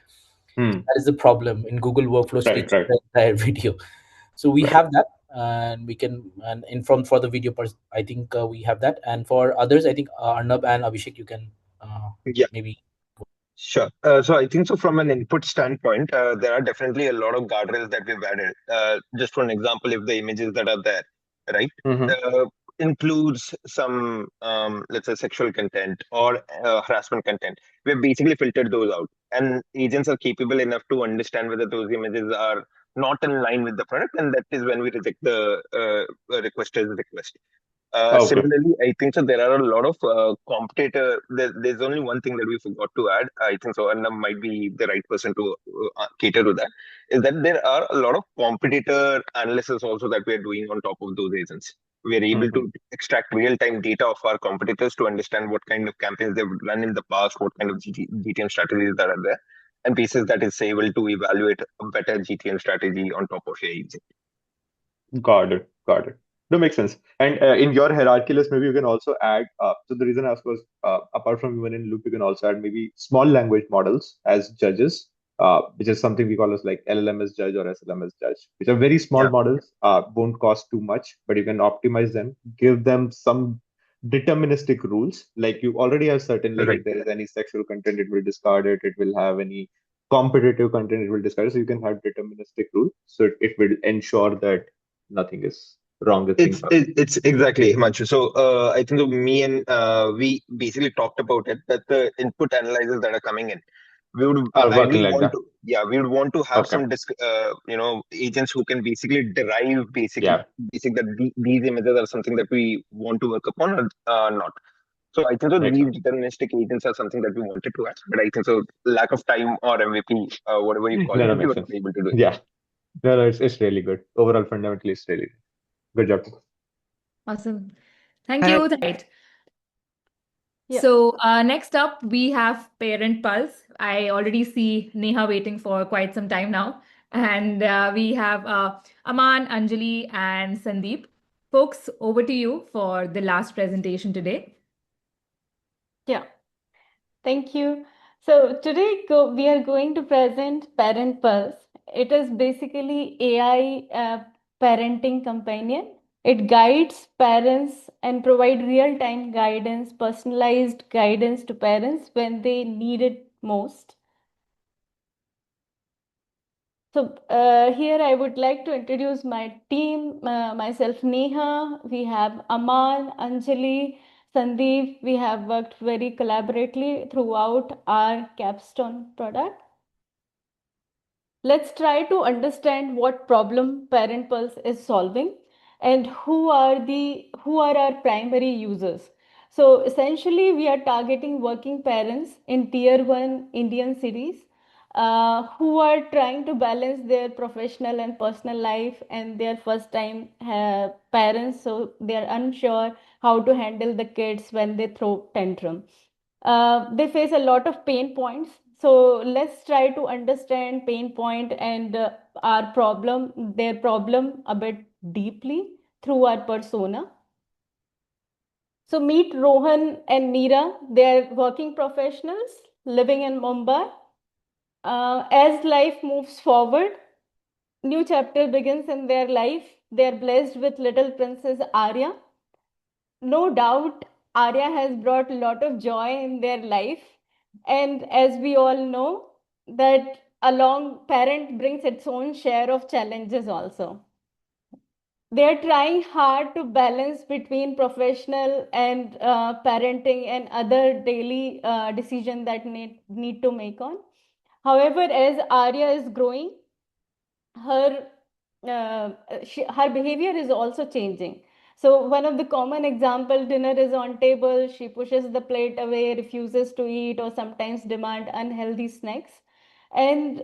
Hmm. That is the problem in Google workflow Right. stitching Right. the entire video. So we Right. have that, and we can, and in from for the video I think we have that, and for others, I think Arnab and Abhishek, you can Yeah, maybe. sure. So I think so from an input standpoint, there are definitely a lot of guardrails that we've added. Just for an example, if the images that are there, right, Mm-hmm. includes some, let's say, sexual content or harassment content, we've basically filtered those out. And agents are capable enough to understand whether those images are not in line with the product, and that is when we reject the requester's request. Okay. Similarly, I think so. There are a lot of competitor. There's only one thing that we forgot to add. I think so, and might be the right person to cater to that. Is that there are a lot of competitor analysis also that we are doing on top of those agents. We are able Mm-hmm. to extract real-time data of our competitors to understand what kind of campaigns they've run in the past, what kind of GTM strategies that are there, and basis that is able to evaluate a better GTM strategy on top of your agent. Got it. Got it. That makes sense. And in your hierarchy list, maybe you can also add. So the reason I asked was, apart from human in loop, you can also add maybe small language models as judges, which is something we call as like LLM as judge or SLM as judge, which are very small Yeah, models. Won't cost too much, but you can optimize them, give them some deterministic rules. Like you already have certain, like right. if there is any sexual content, it will discard it. It will have any competitive content, it will discard it. So you can have deterministic rules. So it will ensure that nothing is wrong is being done. It's exactly Himanshu. So I think me and we basically talked about it, that the input analyzers that are coming in, we would Are working ideally like want that. to, yeah, we would want to have Okay. some agents who can basically derive Yeah. basic that these images are something that we want to work upon or not. So I think so Makes these sense. deterministic agents are something that we wanted to have, but I think so lack of time or MVP, whatever you call No, it, no, we makes were not sense. able to do it. Yeah. No, no, it's really good. Overall, fundamentally, it's really good job. Awesome. Thank you. Right. Yeah. So next up, we have Parent Pulse. I already see Neha waiting for quite some time now. And we have Aman, Anjali, and Sandeep. Folks, over to you for the last presentation today. Yeah, thank you. So today we are going to present Parent Pulse. It is basically AI parenting companion. It guides parents and provide real-time guidance, personalized guidance to parents when they need it most. So here I would like to introduce my team, myself Neha, we have Aman, Anjali, Sandeep. We have worked very collaboratively throughout our capstone product. Let's try to understand what problem Parent Pulse is solving and who are our primary users. So essentially, we are targeting working parents in tier 1 Indian cities who are trying to balance their professional and personal life, and their first time parents, so they are unsure how to handle the kids when they throw tantrum. They face a lot of pain points, so let's try to understand pain point and our problem their problem a bit deeply through our persona. So meet Rohan and Meera. They are working professionals living in Mumbai. As life moves forward, new chapter begins in their life. They are blessed with little princess Arya. No doubt, Arya has brought a lot of joy in their life. And as we all know, that along parent brings its own share of challenges also. They are trying hard to balance between professional and parenting and other daily decision that need to make on. However, as Arya is growing, her her behavior is also changing. So one of the common example, dinner is on table, she pushes the plate away, refuses to eat, or sometimes demand unhealthy snacks. And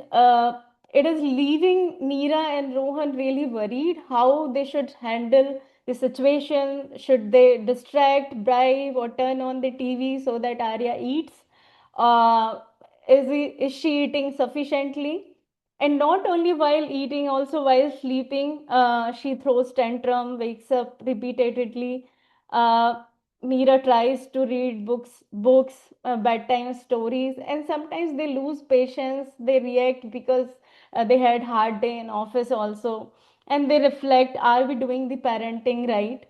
it is leaving Neera and Rohan really worried how they should handle the situation. Should they distract, bribe, or turn on the TV so that Arya eats? Is she eating sufficiently? And not only while eating, also while sleeping, she throws tantrum, wakes up repeatedly. Meera tries to read books, bedtime stories, and sometimes they lose patience. They react because they had hard day in office also, and they reflect: Are we doing the parenting right?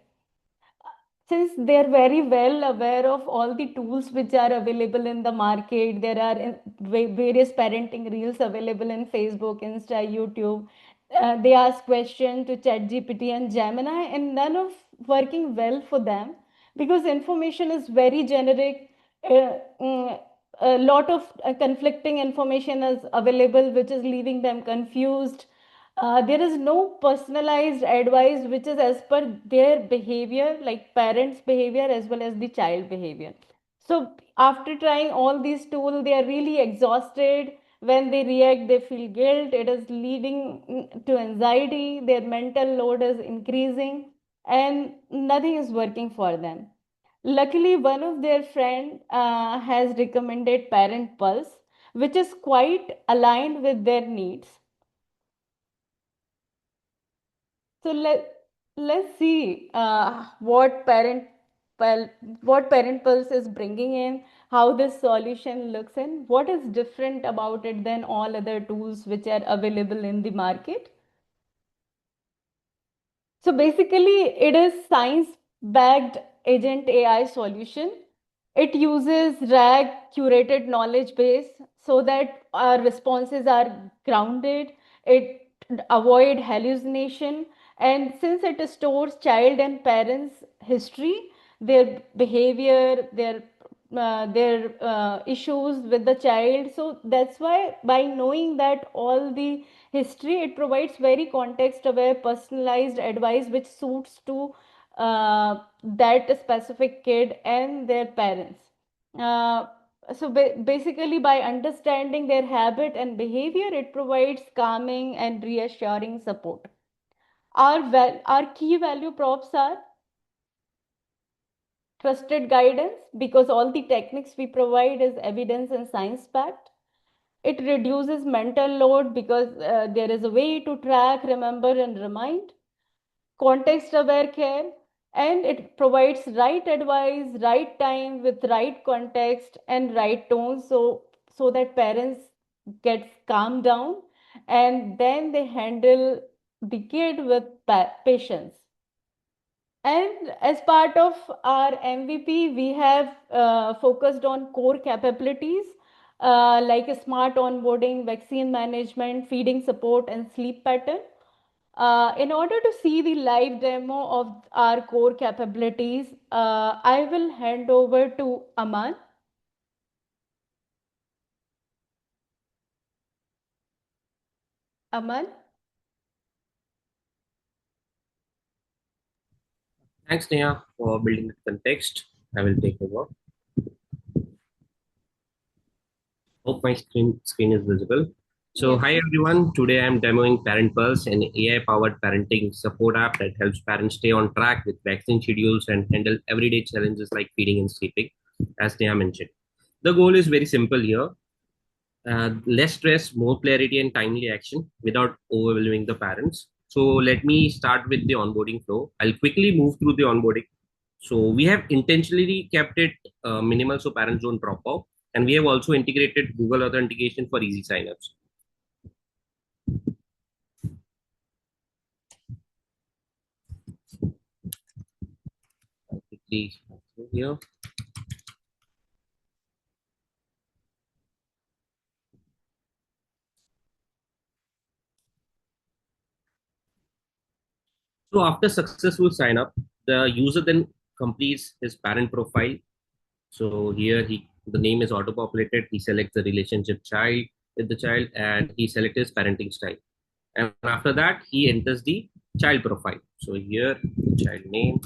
Since they're very well aware of all the tools which are available in the market, there are various parenting reels available in Facebook, Insta, YouTube. They ask questions to ChatGPT and Gemini, and none of working well for them because information is very generic. A lot of conflicting information is available, which is leaving them confused. There is no personalized advice which is as per their behavior, like parents' behavior as well as the child behavior. So after trying all these tools, they are really exhausted. When they react, they feel guilt. It is leading to anxiety. Their mental load is increasing, and nothing is working for them. Luckily, one of their friend has recommended Parent Pulse, which is quite aligned with their needs. So let's see what Parent Pulse is bringing in, how this solution looks in, what is different about it than all other tools which are available in the market. So basically, it is science-backed agent AI solution. It uses RAG curated knowledge base so that our responses are grounded. It avoid hallucination, and since it stores child and parents' history, their behavior, their issues with the child. So that's why by knowing that all the history, it provides very context aware personalized advice which suits to that specific kid and their parents. Basically, by understanding their habit and behavior, it provides calming and reassuring support. Our key value props are trusted guidance, because all the techniques we provide is evidence and science backed. It reduces mental load because there is a way to track, remember, and remind. Context aware care, and it provides right advice, right time, with right context and right tone, so that parents get calmed down and then they handle the kid with patience. And as part of our MVP, we have focused on core capabilities like smart onboarding, vaccine management, feeding support, and sleep pattern. In order to see the live demo of our core capabilities, I will hand over to Aman. Aman? Thanks, Neha, for building the context. I will take over. Hope my screen is visible. So, Yes. hi everyone. Today I'm demoing Parent Pulse, an AI-powered parenting support app that helps parents stay on track with vaccine schedules and handle everyday challenges like feeding and sleeping, as Neha mentioned. The goal is very simple here: less stress, more clarity, and timely action without overwhelming the parents. So, let me start with the onboarding flow. I'll quickly move through the onboarding. So we have intentionally kept it minimal so parents don't drop off. And we have also integrated Google authentication for easy signups. Quickly here. So after successful sign up, the user then completes his parent profile. So here the name is auto populated. He selects the relationship child with the child and he selects his parenting style. And after that, he enters the child profile. So here, child name,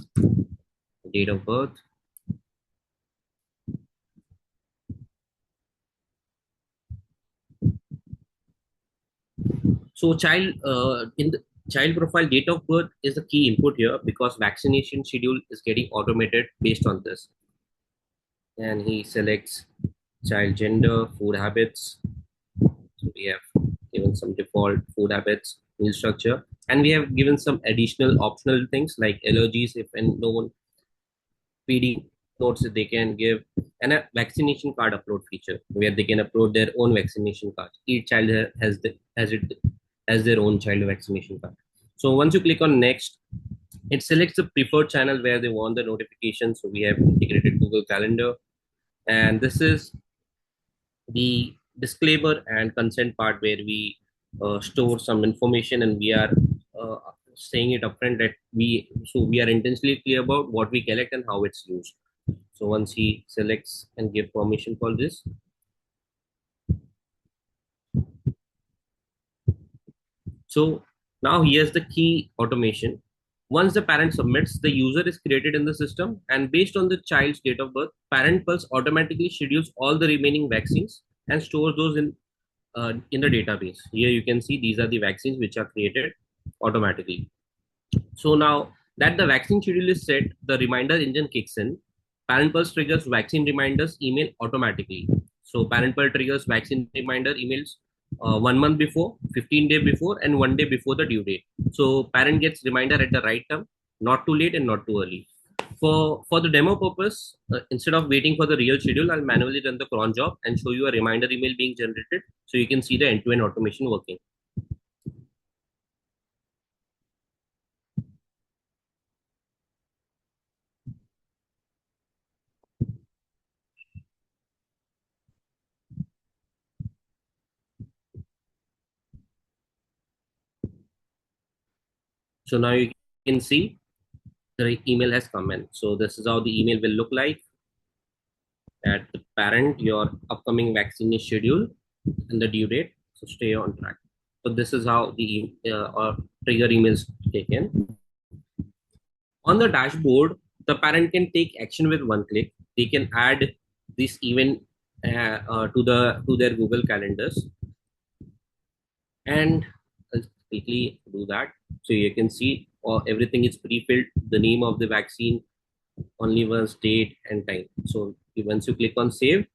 date of birth. So in the child profile, date of birth is the key input here because vaccination schedule is getting automated based on this. And he selects child gender, food habits. So we have given some default food habits, meal structure, and we have given some additional optional things like allergies if and no one feeding notes that they can give, and a vaccination card upload feature where they can upload their own vaccination card. Each child has their own child vaccination card. So once you click on next, it selects the preferred channel where they want the notification. So we have integrated Google Calendar, and this is the disclaimer and consent part where we store some information and we are uh, saying it upfront that we are intentionally clear about what we collect and how it's used. So once he selects and give permission for this, so now here's the key automation. Once the parent submits, the user is created in the system, and based on the child's date of birth, Parent Pulse automatically schedules all the remaining vaccines and stores those in the database. Here you can see these are the vaccines which are created automatically. So now that the vaccine schedule is set, the reminder engine kicks in. Parent Pulse triggers vaccine reminders email automatically. So Parent Pulse triggers vaccine reminder emails 1 month before, 15 days before, and 1 day before the due date. So parent gets reminder at the right time, not too late and not too early. For the demo purpose, instead of waiting for the real schedule, I'll manually run the cron job and show you a reminder email being generated so you can see the end-to-end automation working. So now you can see the email has come in. So this is how the email will look like. At the parent, your upcoming vaccine is scheduled and the due date. So stay on track. So this is how the trigger emails taken. On the dashboard, the parent can take action with one click. They can add this event to their Google calendars, and I'll quickly do that. So you can see everything is pre-filled. The name of the vaccine, only once, date and time. So once you click on save,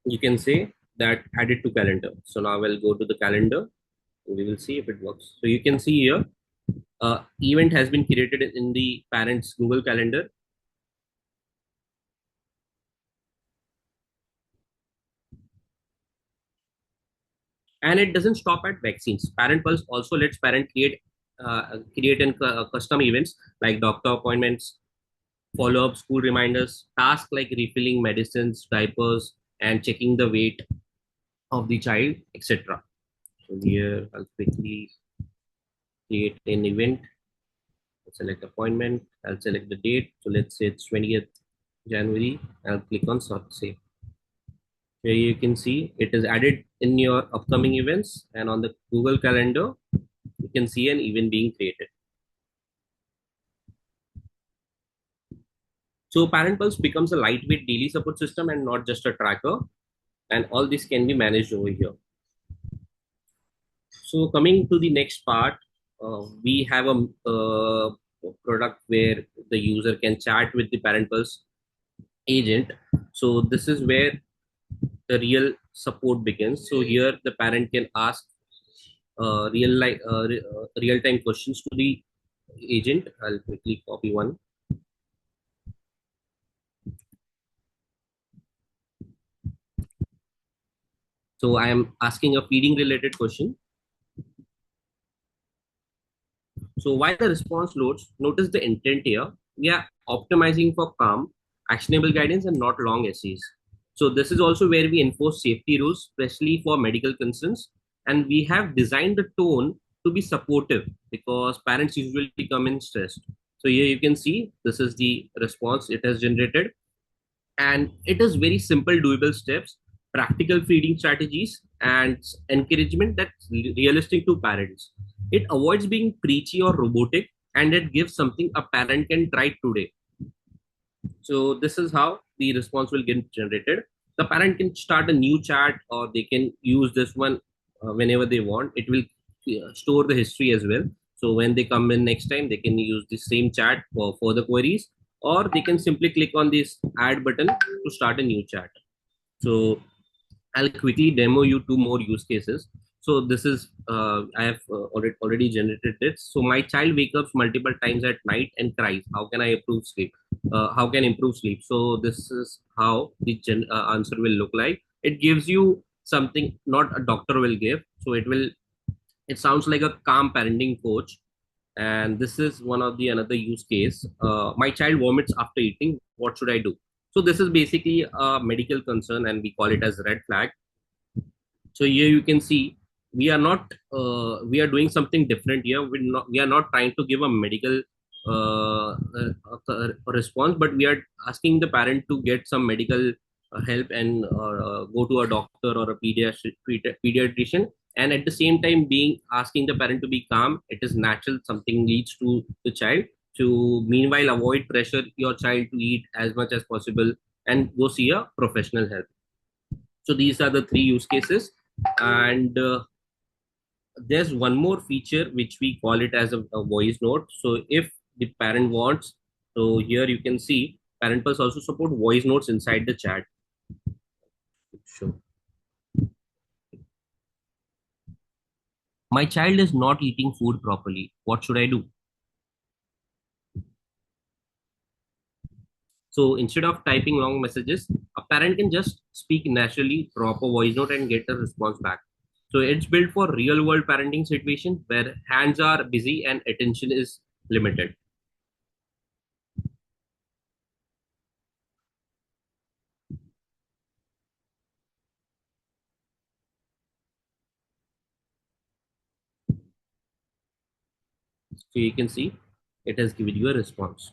you can say that add it to calendar. So now we'll go to the calendar. We will see if it works. So you can see here, event has been created in the parent's Google Calendar. And it doesn't stop at vaccines. Parent Pulse also lets parent create and custom events like doctor appointments, follow-up school reminders, tasks like refilling medicines, diapers, and checking the weight of the child, etc. So here I'll quickly create an event. I'll select appointment. I'll select the date. So let's say it's 20th January. I'll click on save. Here you can see it is added in your upcoming events, and on the Google Calendar, you can see an event being created. So Parent Pulse becomes a lightweight daily support system and not just a tracker, and all this can be managed over here. So coming to the next part, we have a product where the user can chat with the Parent Pulse agent. So this is where the real support begins. So here the parent can ask real time questions to the agent. I'll quickly copy one. So I am asking a feeding related question. So while the response loads, notice the intent here. We are optimizing for calm, actionable guidance and not long essays. So this is also where we enforce safety rules, especially for medical concerns. And we have designed the tone to be supportive because parents usually come in stressed. So here you can see this is the response it has generated. And it is very simple, doable steps, practical feeding strategies, and encouragement that's realistic to parents. It avoids being preachy or robotic, and it gives something a parent can try today. So this is how the response will get generated. The parent can start a new chat, or they can use this one whenever they want. It will store the history as well. So when they come in next time, they can use the same chat for further queries, or they can simply click on this add button to start a new chat. So I'll quickly demo you two more use cases. So this is I have already generated it. So my child wakes up multiple times at night and cries. How can I improve sleep? How can improve sleep? So this is how the answer will look like. It gives you something not a doctor will give. So it will. It sounds like a calm parenting coach. And this is one of the another use case. My child vomits after eating. What should I do? So this is basically a medical concern, and we call it as red flag. So here you can see we are doing something different here. We are not trying to give a medical response, but we are asking the parent to get some medical help and go to a doctor or a pediatrician. And at the same time, being asking the parent to be calm. It is natural. Something leads to the child to meanwhile avoid pressure your child to eat as much as possible and go see a professional help. So these are the three use cases. And there's one more feature which we call it as a voice note. So if the parent wants, so here you can see parent plus also support voice notes inside the chat. Sure. My child is not eating food properly. What should I do? So instead of typing long messages, a parent can just speak naturally, drop a voice note, and get a response back. So it's built for real world parenting situation where hands are busy and attention is limited. So you can see it has given you a response.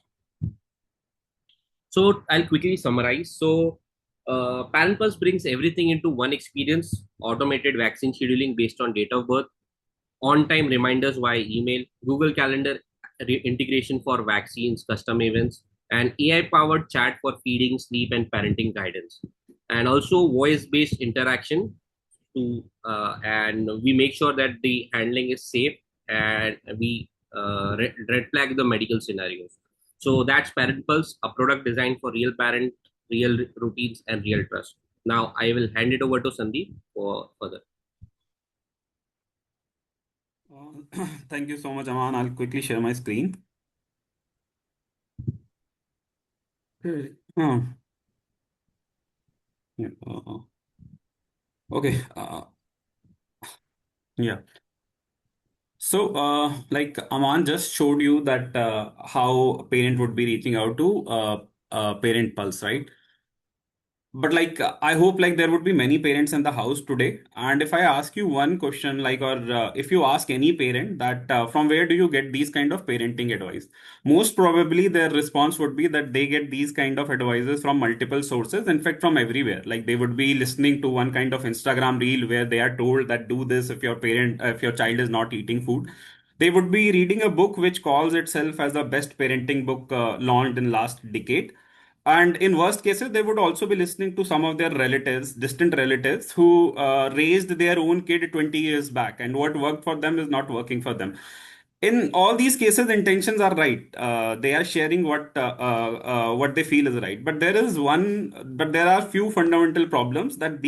So I'll quickly summarize. So Parent Plus brings everything into one experience: automated vaccine scheduling based on date of birth, on-time reminders via email, Google Calendar integration for vaccines, custom events, and AI-powered chat for feeding, sleep, and parenting guidance, and also voice-based interaction to and we make sure that the handling is safe, and we red flag the medical scenarios. So that's Parent Pulse, a product designed for real parent, real routines, and real trust. Now I will hand it over to Sandeep for further. Thank you so much, Aman. I'll quickly share my screen. Uh, yeah, okay. Yeah. So, like Aman just showed you that how a parent would be reaching out to Parent Pulse, right? But like I hope like there would be many parents in the house today, and if I ask you one question, like, or if you ask any parent that from where do you get these kind of parenting advice, most probably their response would be that they get these kind of advices from multiple sources, in fact from everywhere. Like they would be listening to one kind of Instagram reel where they are told that do this if your parent if your child is not eating food. They would be reading a book which calls itself as the best parenting book launched in last decade, and in worst cases, they would also be listening to some of their relatives, distant relatives, who raised their own kid 20 years back, and what worked for them is not working for them. In all these cases, intentions are right. They are sharing what they feel is right. But there are few fundamental problems that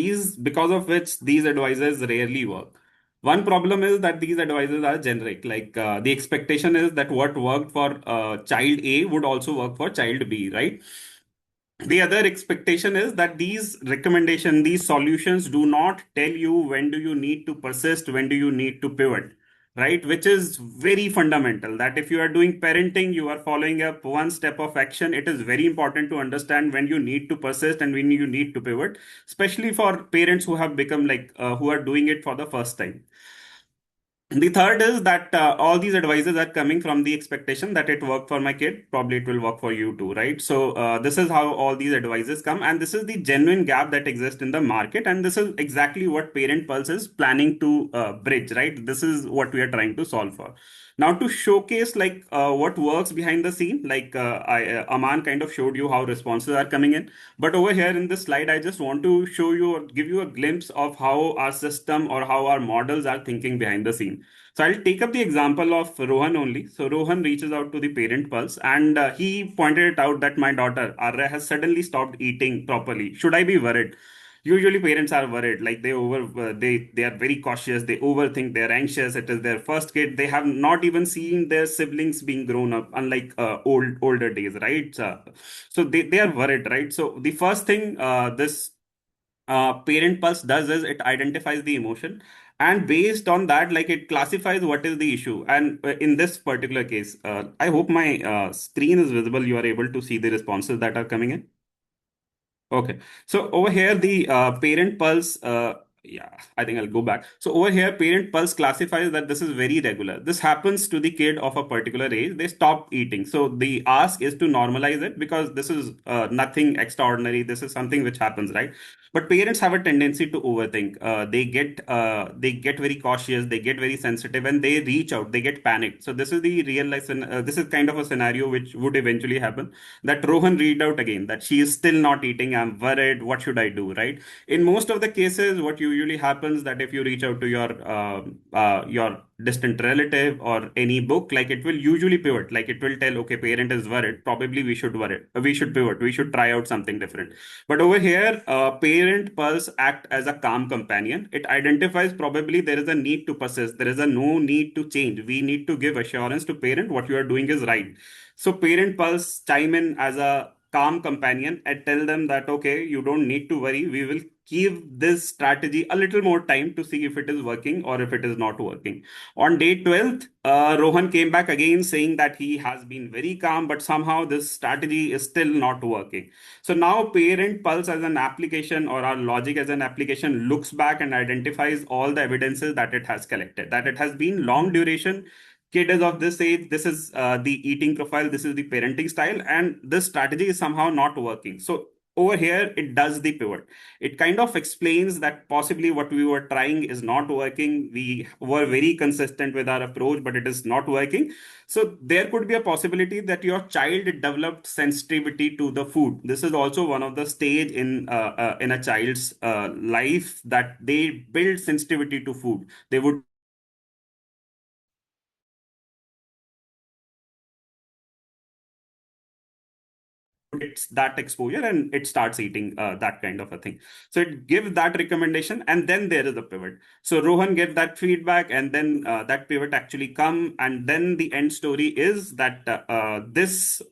because of which these advisors rarely work. One problem is that these advisors are generic. Like the expectation is that what worked for child A would also work for child B, right? The other expectation is that these recommendation, these solutions do not tell you when do you need to persist, when do you need to pivot, right? Which is very fundamental, that if you are doing parenting, you are following up one step of action. It is very important to understand when you need to persist and when you need to pivot, especially for parents who have become who are doing it for the first time. The third is that all these advices are coming from the expectation that it worked for my kid, probably it will work for you too, right? So this is how all these advices come, and this is the genuine gap that exists in the market, and this is exactly what Parent Pulse is planning to bridge, right? This is what we are trying to solve for. Now, to showcase what works behind the scene, Aman kind of showed you how responses are coming in, but over here in this slide, I just want to show you or give you a glimpse of how our system or how our models are thinking behind the scene. So I'll take up the example of Rohan only. So Rohan reaches out to the Parent Pulse, and he pointed it out that my daughter Arya has suddenly stopped eating properly. Should I be worried? Usually parents are worried, like they are very cautious, they overthink, they're anxious. It is their first kid, they have not even seen their siblings being grown up, unlike older days, right? So they are worried, right? So the first thing this Parent Pulse does is it identifies the emotion, and based on that, like, it classifies what is the issue. And in this particular case, I hope my screen is visible, you are able to see the responses that are coming in. Okay, so over here, the Parent Pulse, yeah, I think I'll go back. So over here, Parent Pulse classifies that this is very regular. This happens to the kid of a particular age. They stop eating. So the ask is to normalize it, because this is nothing extraordinary. This is something which happens, right? But parents have a tendency to overthink. They get very cautious. They get very sensitive, and they reach out. They get panicked. So this is the real life. This is kind of a scenario which would eventually happen, that Rohan read out again that she is still not eating. I'm worried. What should I do? Right. In most of the cases, what usually happens that if you reach out to your distant relative or any book, like, it will usually pivot. Like, it will tell, okay, parent is worried. Probably we should worry. We should pivot. We should try out something different. But over here, Parent Pulse act as a calm companion. It identifies probably there is a need to persist. There is a no need to change. We need to give assurance to parent what you are doing is right. So Parent Pulse chime in as a calm companion and tell them that, okay, you don't need to worry. We will give this strategy a little more time to see if it is working or if it is not working. On day 12th, Rohan came back again saying that he has been very calm, but somehow this strategy is still not working. So now Parent Pulse as an application, or our logic as an application, looks back and identifies all the evidences that it has collected, that it has been long duration, kid is of this age, this is the eating profile, this is the parenting style, and this strategy is somehow not working. So over here, it does the pivot. It kind of explains that possibly what we were trying is not working. We were very consistent with our approach, but it is not working. So there could be a possibility that your child developed sensitivity to the food. This is also one of the stage in a child's life, that they build sensitivity to food. They would gets that exposure and it starts eating that kind of a thing. So it gives that recommendation, and then there is a pivot. So Rohan gave that feedback, and then that pivot actually come, and then the end story is that this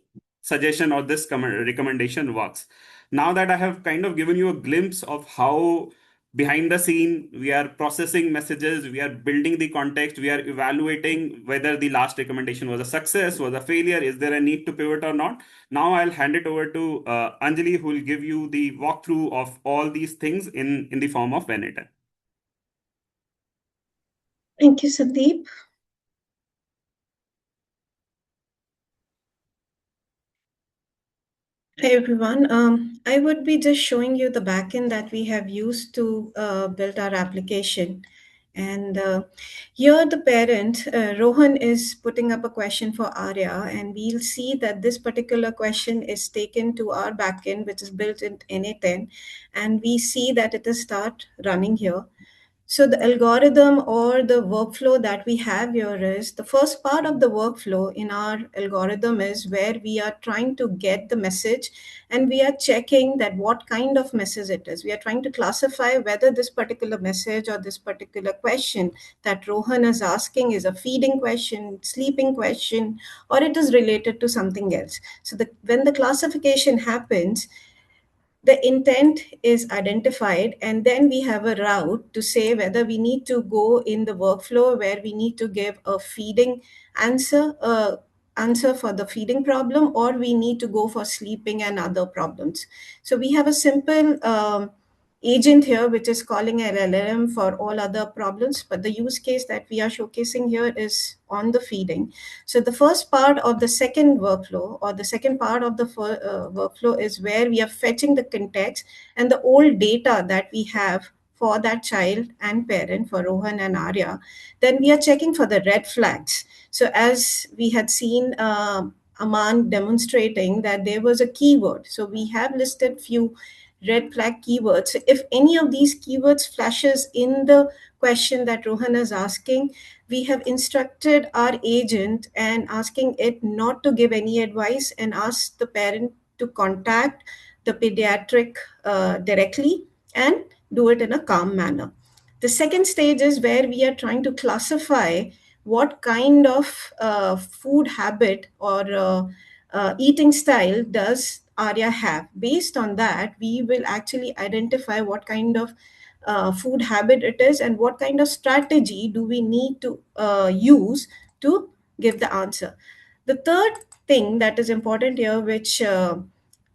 suggestion or this recommendation works. Now that I have kind of given you a glimpse of how behind the scene we are processing messages, we are building the context, we are evaluating whether the last recommendation was a success, was a failure, is there a need to pivot or not. Now I'll hand it over to Anjali, who will give you the walkthrough of all these things in the form of Veneta. Thank you, Sandeep. Hi, everyone. I would be just showing you the backend that we have used to build our application. And here the parent, Rohan, is putting up a question for Arya, and we'll see that this particular question is taken to our backend, which is built in NA10, and we see that it is start running here. So the algorithm or the workflow that we have here is the first part of the workflow in our algorithm is where we are trying to get the message, and we are checking that what kind of message it is. We are trying to classify whether this particular message or this particular question that Rohan is asking is a feeding question, sleeping question, or it is related to something else. So when the classification happens, the intent is identified, and then we have a route to say whether we need to go in the workflow where we need to give a feeding answer, answer for the feeding problem, or we need to go for sleeping and other problems. So we have a simple agent here which is calling an LLM for all other problems, but the use case that we are showcasing here is on the feeding. So the first part of the second workflow, or the second part of the workflow, is where we are fetching the context and the old data that we have for that child and parent, for Rohan and Arya. Then we are checking for the red flags. So as we had seen Aman demonstrating that there was a keyword. So we have listed few red flag keywords. So if any of these keywords flashes in the question that Rohan is asking, we have instructed our agent and asking it not to give any advice and ask the parent to contact the pediatric directly and do it in a calm manner. The second stage is where we are trying to classify what kind of food habit or eating style does Arya have. Based on that, we will actually identify what kind of food habit it is and what kind of strategy do we need to use to give the answer. The third thing that is important here, which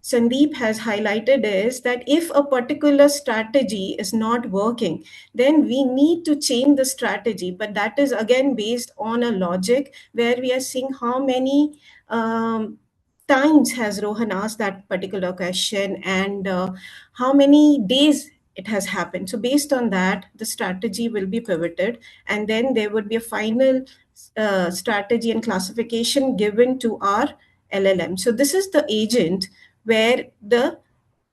Sandeep has highlighted, is that if a particular strategy is not working, then we need to change the strategy. But that is again based on a logic where we are seeing how many times has Rohan asked that particular question and how many days it has happened. So based on that, the strategy will be pivoted, and then there would be a final strategy and classification given to our LLM. So this is the agent where the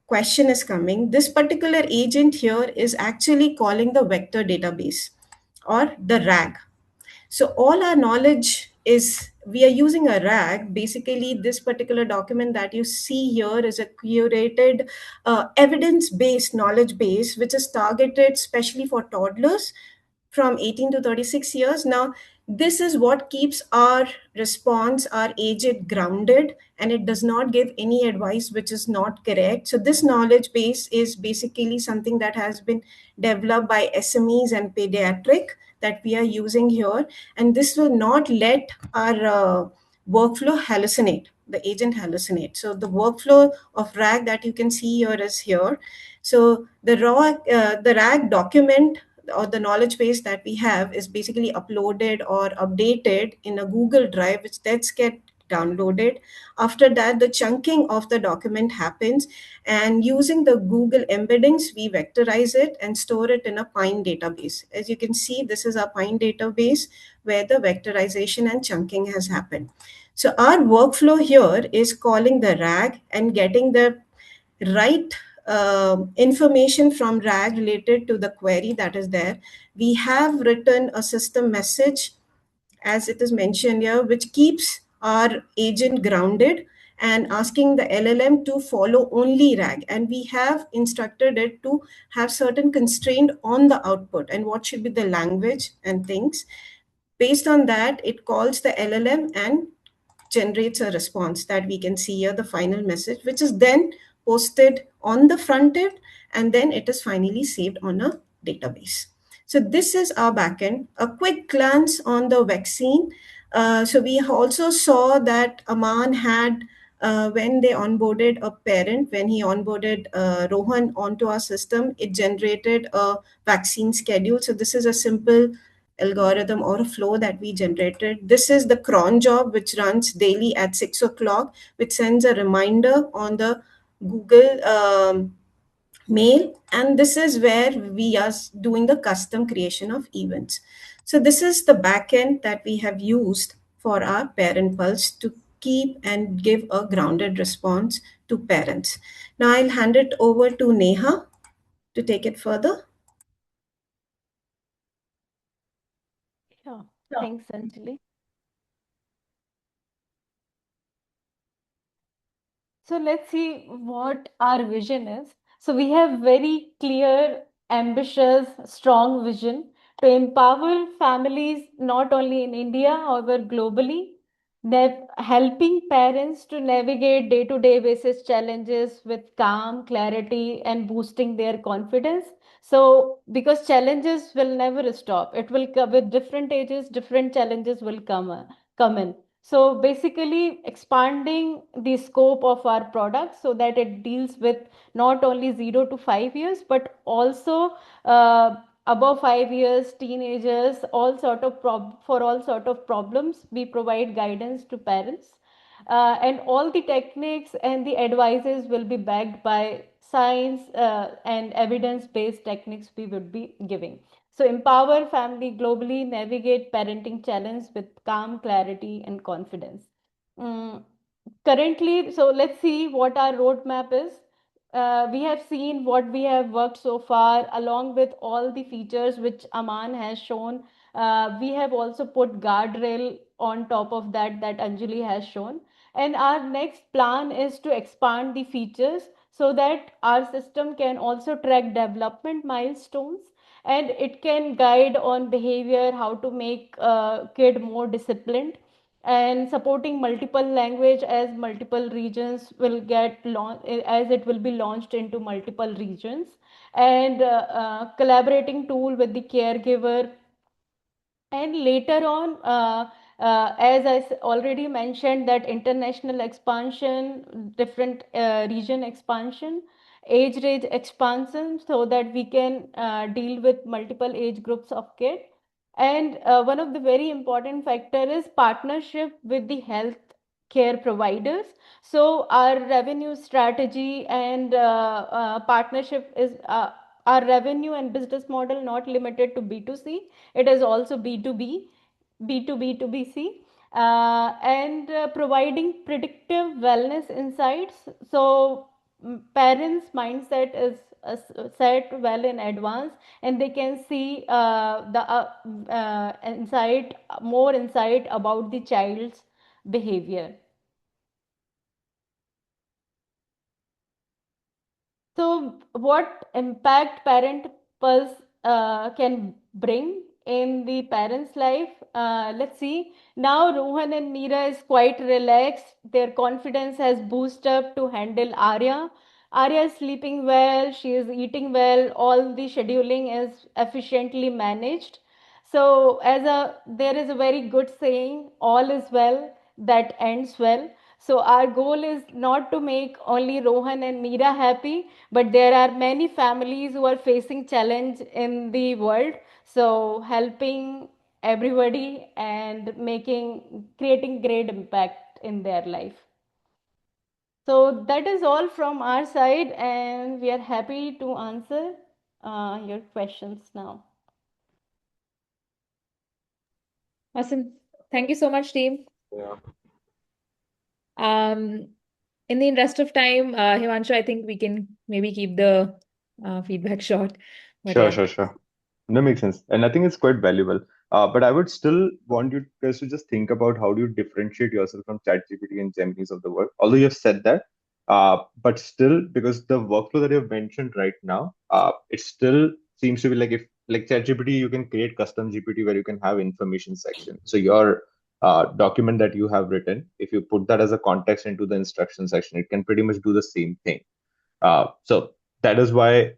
question is coming. This particular agent here is actually calling the vector database or the RAG. So all our knowledge is, we are using a RAG. Basically, this particular document that you see here is a curated evidence-based knowledge base, which is targeted especially for toddlers from 18 to 36 years. Now, this is what keeps our response, our agent grounded, and it does not give any advice which is not correct. So this knowledge base is basically something that has been developed by SMEs and pediatric that we are using here. And this will not let our workflow hallucinate, the agent hallucinate. So the workflow of RAG that you can see here is here. So the RAG document or the knowledge base that we have is basically uploaded or updated in a Google Drive, which then get downloaded. After that, the chunking of the document happens, and using the Google embeddings, we vectorize it and store it in a Pine database. As you can see, this is a Pine database where the vectorization and chunking has happened. So our workflow here is calling the RAG and getting the right information from RAG related to the query that is there. We have written a system message, as it is mentioned here, which keeps our agent grounded and asking the LLM to follow only RAG. And we have instructed it to have certain constraint on the output and what should be the language and things. Based on that, it calls the LLM and generates a response that we can see here, the final message, which is then posted on the front end, and then it is finally saved on a database. So this is our backend. A quick glance on the vaccine. So we also saw that Aman had, when they onboarded a parent, when he onboarded Rohan onto our system, it generated a vaccine schedule. So this is a simple algorithm or a flow that we generated. This is the cron job, which runs daily at 6 o'clock, which sends a reminder on the Google mail. And this is where we are doing the custom creation of events. So this is the backend that we have used for our parent pulse to keep and give a grounded response to parents. Now I'll hand it over to Neha to take it further. Yeah, thanks, Anjali. So let's see what our vision is. So we have very clear, ambitious, strong vision to empower families not only in India, however globally. helping parents to navigate day-to-day basis challenges with calm, clarity, and boosting their confidence. So, because challenges will never stop, it will come with different ages, different challenges will come in. So, basically, expanding the scope of our product so that it deals with not only 0 to 5 years, but also above 5 years, teenagers, all sort of for all sort of problems. We provide guidance to parents, and all the techniques and the advices will be backed by science and evidence-based techniques we would be giving. So empower family globally, navigate parenting challenge with calm, clarity, and confidence. Mm, Currently, so let's see what our roadmap is. We have seen what we have worked so far, along with all the features which Aman has shown. We have also put guardrail on top of that, that Anjali has shown. And our next plan is to expand the features so that our system can also track development milestones, and it can guide on behavior, how to make kid more disciplined, and supporting multiple language as multiple regions will get launched, as it will be launched into multiple regions, and collaborating tool with the caregiver. And later on, as I already mentioned, that international expansion, different region expansion, age range expansion, so that we can deal with multiple age groups of kids. And one of the very important factor is partnership with the health care providers. So our revenue strategy and partnership is our revenue and business model not limited to B2C, it is also B2B, B2B to BC, and providing predictive wellness insights. So parents' mindset is set well in advance, and they can see more insight about the child's behavior. So, what impact Parent Pulse can bring in the parent's life? Let's see. Now, Rohan and Meera is quite relaxed. Their confidence has boosted up to handle Arya. Arya is sleeping well. She is eating well. All the scheduling is efficiently managed. So, there is a very good saying, all is well that ends well. So, our goal is not to make only Rohan and Meera happy, but there are many families who are facing challenge in the world. So, helping everybody and creating great impact in their life. So, that is all from our side, and we are happy to answer your questions now. Awesome. Thank you so much, team. Yeah. In the interest of time, Himanshu, I think we can maybe keep the feedback short. But Sure, yeah. sure, sure. That makes sense. And I think it's quite valuable. But I would still want you guys to just think about how do you differentiate yourself from ChatGPT and Geminis of the world. Although you have said that, but still, because the workflow that you've mentioned right now, it still seems to be like if like ChatGPT, you can create custom GPT where you can have information section. So your document that you have written, if you put that as a context into the instruction section, it can pretty much do the same thing. So that is why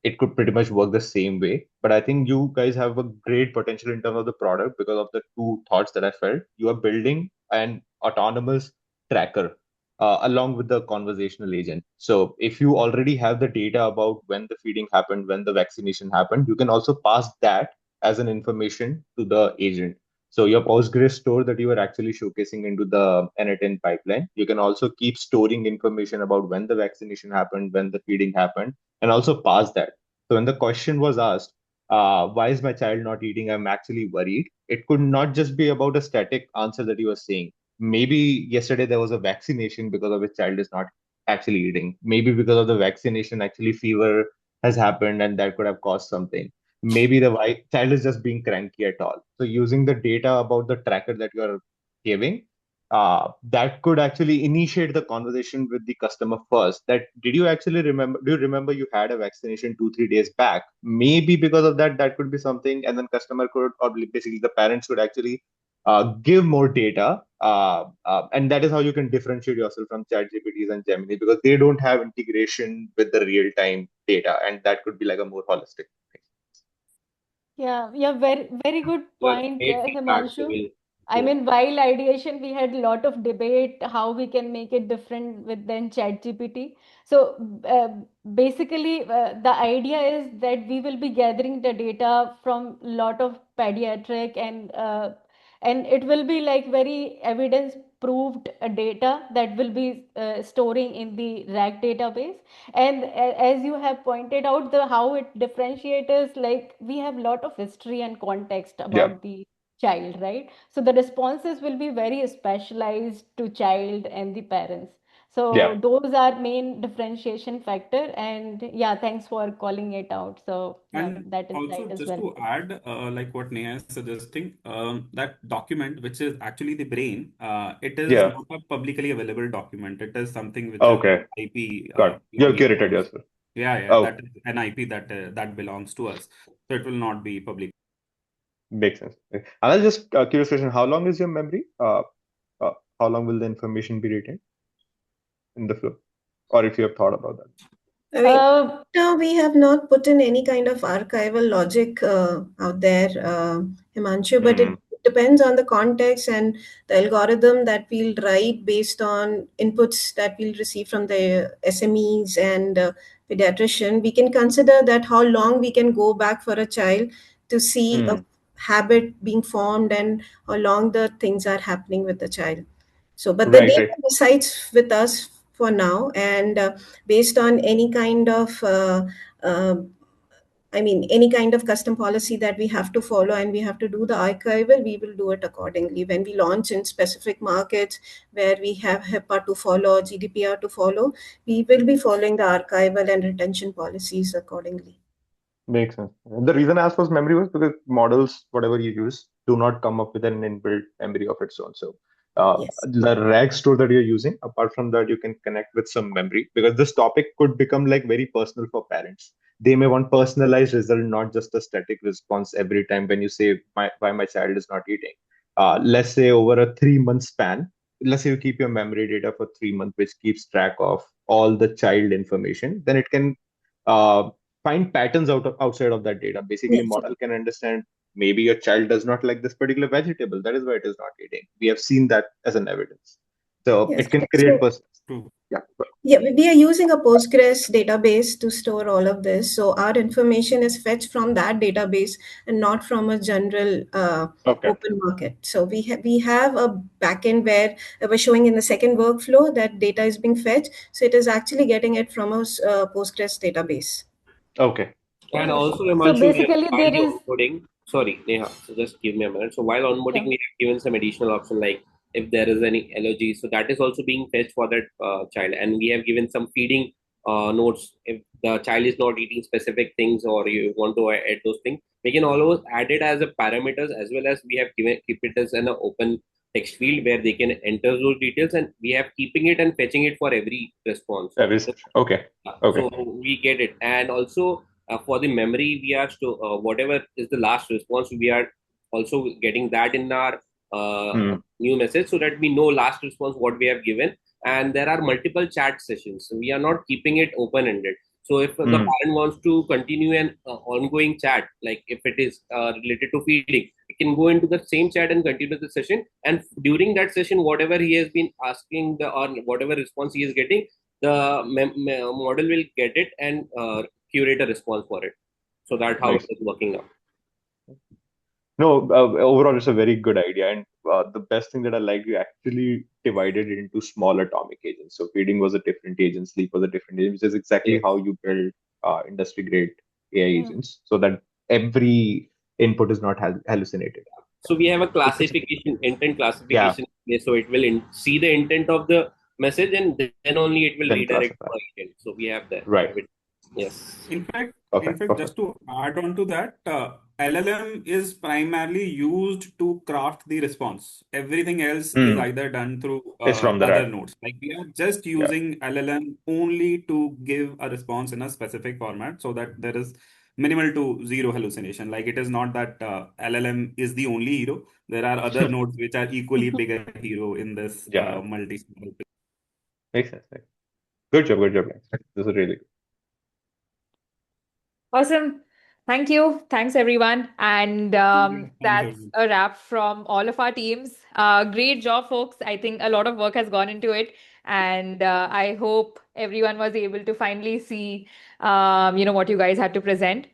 it could pretty much work the same way. But I think you guys have a great potential in terms of the product because of the two thoughts that I felt. You are building an autonomous tracker along with the conversational agent. So if you already have the data about when the feeding happened, when the vaccination happened, you can also pass that as an information to the agent. So your Postgres store that you are actually showcasing into the N10 pipeline, you can also keep storing information about when the vaccination happened, when the feeding happened, and also pass that. So when the question was asked, why is my child not eating? I'm actually worried. It could not just be about a static answer that you were saying. Maybe yesterday there was a vaccination because of which child is not actually eating. Maybe because of the vaccination, actually fever has happened and that could have caused something. Maybe the child is just being cranky at all. So using the data about the tracker that you are giving, that could actually initiate the conversation with the customer first. That did you actually remember? Do you remember you had a vaccination 2 3 days back? Maybe because of that, that could be something, and then customer could, or basically the parents could actually give more data, and that is how you can differentiate yourself from ChatGPTs and Gemini, because they don't have integration with the real-time data, and that could be like a more holistic thing. Yeah, very good Well, point, great feedback. So Himanshu. we'll, I yeah. mean, while ideation, we had a lot of debate how we can make it different with then ChatGPT. So basically, the idea is that we will be gathering the data from lot of pediatric and it will be like very evidence proved data that will be storing in the RAG database. And as you have pointed out, the how it differentiates is like we have lot of history and context Yeah, about the child, right? So the responses will be very specialized to child and the parents. yeah. So those are main differentiation factor. And yeah, thanks for calling it out. So yeah, And that insight also, is just well to put. add, like what Neha is suggesting, that document, which is actually the brain, it is Yeah. not a publicly available document. It is something which is Okay. IP Got it. You have belonging curated to us. yourself. Yeah, Oh, that is an IP that belongs to us. So it will not be public. makes sense. Okay. And I'll just curious question: how long is your memory? Uh, how long will the information be retained in the flow, or if you have thought about that? I mean, Uh, now we have not put in any kind of archival logic out there, Himanshu, but Hmm. it depends on the context and the algorithm that we'll write based on inputs that we'll receive from the SMEs and pediatrician. We can consider that how long we can go back for a child to see a Hmm. habit being formed and how long the things are happening with the child. So, but the Right. data Right. resides with us for now, and based on any kind of uh, any kind of custom policy that we have to follow and we have to do the archival, we will do it accordingly. When we launch in specific markets where we have HIPAA to follow, GDPR to follow, we will be following the archival and retention policies accordingly. Makes sense. The reason I asked for memory was because models, whatever you use, do not come up with an inbuilt memory of its own. So Yes. the RAG store that you're using, apart from that, you can connect with some memory, because this topic could become like very personal for parents. They may want personalized result, not just a static response every time when you say why my child is not eating. Let's say over a 3 month span, let's say you keep your memory data for 3 months, which keeps track of all the child information, then it can uh, find patterns outside of that data. Basically, Yes. model can understand maybe your child does not like this particular vegetable. That is why it is not eating. We have seen that as an evidence. So Yes. it can create So person. True. Yeah. yeah, we are using a Postgres database to store all of this. So our information is fetched from that database and not from a general Okay. open market. So we have a backend where we're showing in the second workflow that data is being fetched. So it is actually getting it from a Postgres database. Okay. And Okay. also, so Himanshu, basically while there the is onboarding, sorry, Neha, so just give me a minute. So while onboarding, yeah. we have given some additional option like if there is any allergy, so that is also being fetched for that child. And we have given some feeding notes. If the child is not eating specific things or you want to add those things, we can always add it as a parameters, as well as we have given keep it as an open text field where they can enter those details, and we have keeping it and fetching it for every response. That is okay. So Okay. we get it. And also for the memory, we are whatever is the last response, we are also getting that in our Hmm. new message, so that we know last response what we have given. And there are multiple chat sessions, so we are not keeping it open ended. So if the Hmm. parent wants to continue an ongoing chat, like if it is related to feeding, he can go into the same chat and continue the session. And during that session, whatever he has been asking the or whatever response he is getting, the model will get it and curate a response for it. So that's how it Nice. is working now. No, overall, it's a very good idea. And the best thing that I like, you actually divided it into small atomic agents. So feeding was a different agent, sleep was a different agent, which is exactly Yes. how you build industry grade AI Mm. agents, so that every input is not hallucinated. So we have a It's a, classification, intent yeah, classification. So it will see the intent of the message, and then only it will then redirect classify. for intent. So we have that. Right. Yes. In fact, Okay. just Perfect. to add on to that, LLM is primarily used to craft the response. Everything else is Hmm. either done through It's from the other rack. nodes. Like we are just Yeah. using LLM only to give a response in a specific format, so that there is minimal to zero hallucination. Like it is not that LLM is the only hero. There are other nodes which are equally big a hero in this Yeah, multi-symbol. makes sense. Good job, good job. This is really good. Awesome. Thank you. Thanks, everyone. And Thanks, that's everyone. a wrap from all of our teams. Great job, folks. I think a lot of work has gone into it. And I hope everyone was able to finally see, what you guys had to present.